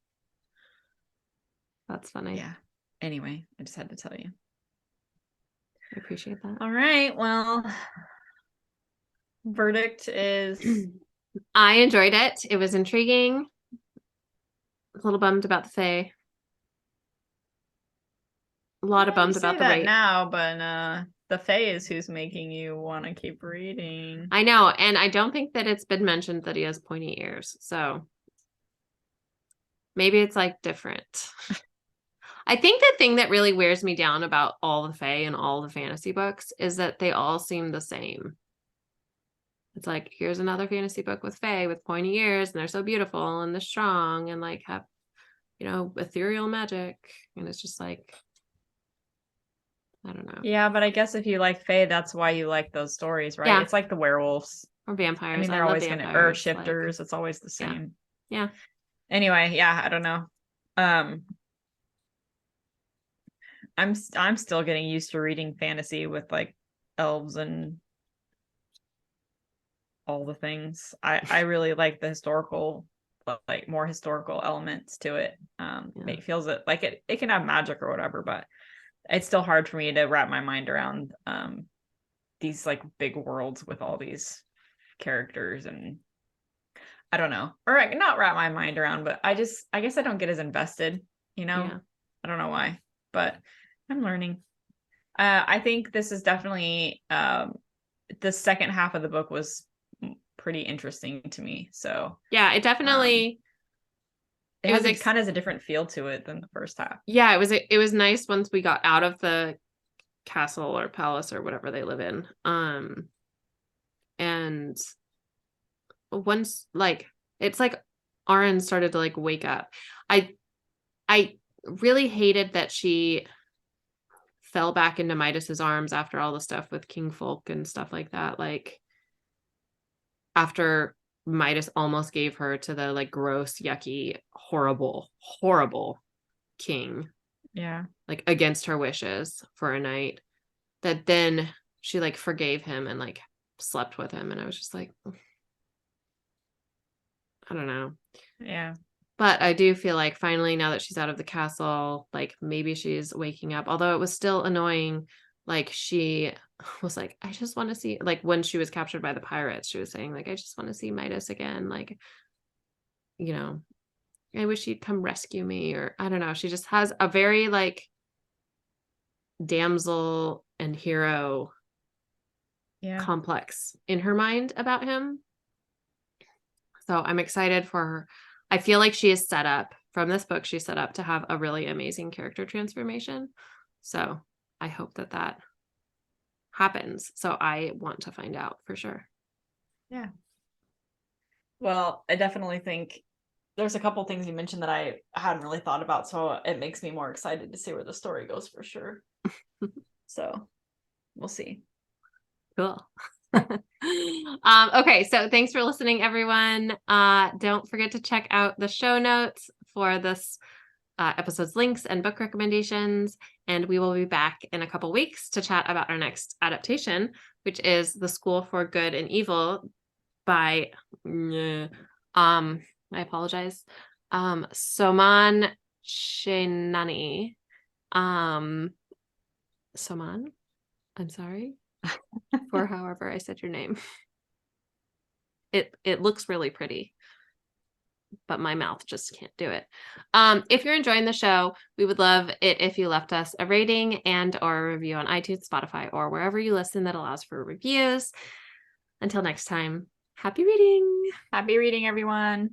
That's funny. Yeah. Anyway, I just had to tell you. I appreciate that. All right. Well, verdict is I enjoyed it. It was intriguing. A little bummed about the Fae. A lot of bummed about the rape. Now, but the Fae is who's making you want to keep reading. I know, and I don't think that it's been mentioned that he has pointy ears, so maybe it's like different. I think the thing that really wears me down about all the Fae and all the fantasy books is that they all seem the same. It's like, here's another fantasy book with Fae with pointy ears, and they're so beautiful and they're strong and like have, ethereal magic. And it's just like, I don't know. Yeah, but I guess if you like Fae, that's why you like those stories, right? Yeah. It's like the werewolves. Or vampires. I mean, they're always gonna, or shifters. It's always the same. Yeah. Anyway, yeah, I don't know. I'm still getting used to reading fantasy with like elves and all the things. I really like the historical, like more historical elements to it. It feels like it can have magic or whatever, but it's still hard for me to wrap my mind around these like big worlds with all these characters, and I don't know, or not wrap my mind around, but I guess I don't get as invested, I don't know why, but I'm learning. I think this is definitely the second half of the book was pretty interesting to me. So yeah, it definitely it has kind of has a different feel to it than the first half. Yeah, it was nice once we got out of the castle or palace or whatever they live in. And once like it's like Arin started to like wake up. I really hated that she fell back into Midas's arms after all the stuff with King Folk and stuff like that. Like after Midas almost gave her to the like gross, yucky, horrible, horrible king. Yeah. Like against her wishes for a night. That then she like forgave him and like slept with him. And I was just like, I don't know. Yeah. But I do feel like finally, now that she's out of the castle, like maybe she's waking up. Although it was still annoying. Like she was like, I just want to see, like when she was captured by the pirates, she was saying like, I just want to see Midas again. Like, you know, I wish he'd come rescue me, or I don't know. She just has a very like damsel and hero complex in her mind about him. So I'm excited for her. I feel like she is set up from this book. She's set up to have a really amazing character transformation. So I hope that that happens. So I want to find out for sure. Yeah. Well, I definitely think there's a couple things you mentioned that I hadn't really thought about. So it makes me more excited to see where the story goes for sure. So we'll see. Cool. Okay, so thanks for listening, everyone. Don't forget to check out the show notes for this episode's links and book recommendations, and we will be back in a couple weeks to chat about our next adaptation, which is The School for Good and Evil by I apologize, Soman Shenani. Soman, I'm sorry for however I said your name. It looks really pretty, but my mouth just can't do it. If you're enjoying the show, we would love it if you left us a rating and or a review on iTunes, Spotify, or wherever you listen that allows for reviews. Until next time, happy reading. Happy reading, everyone.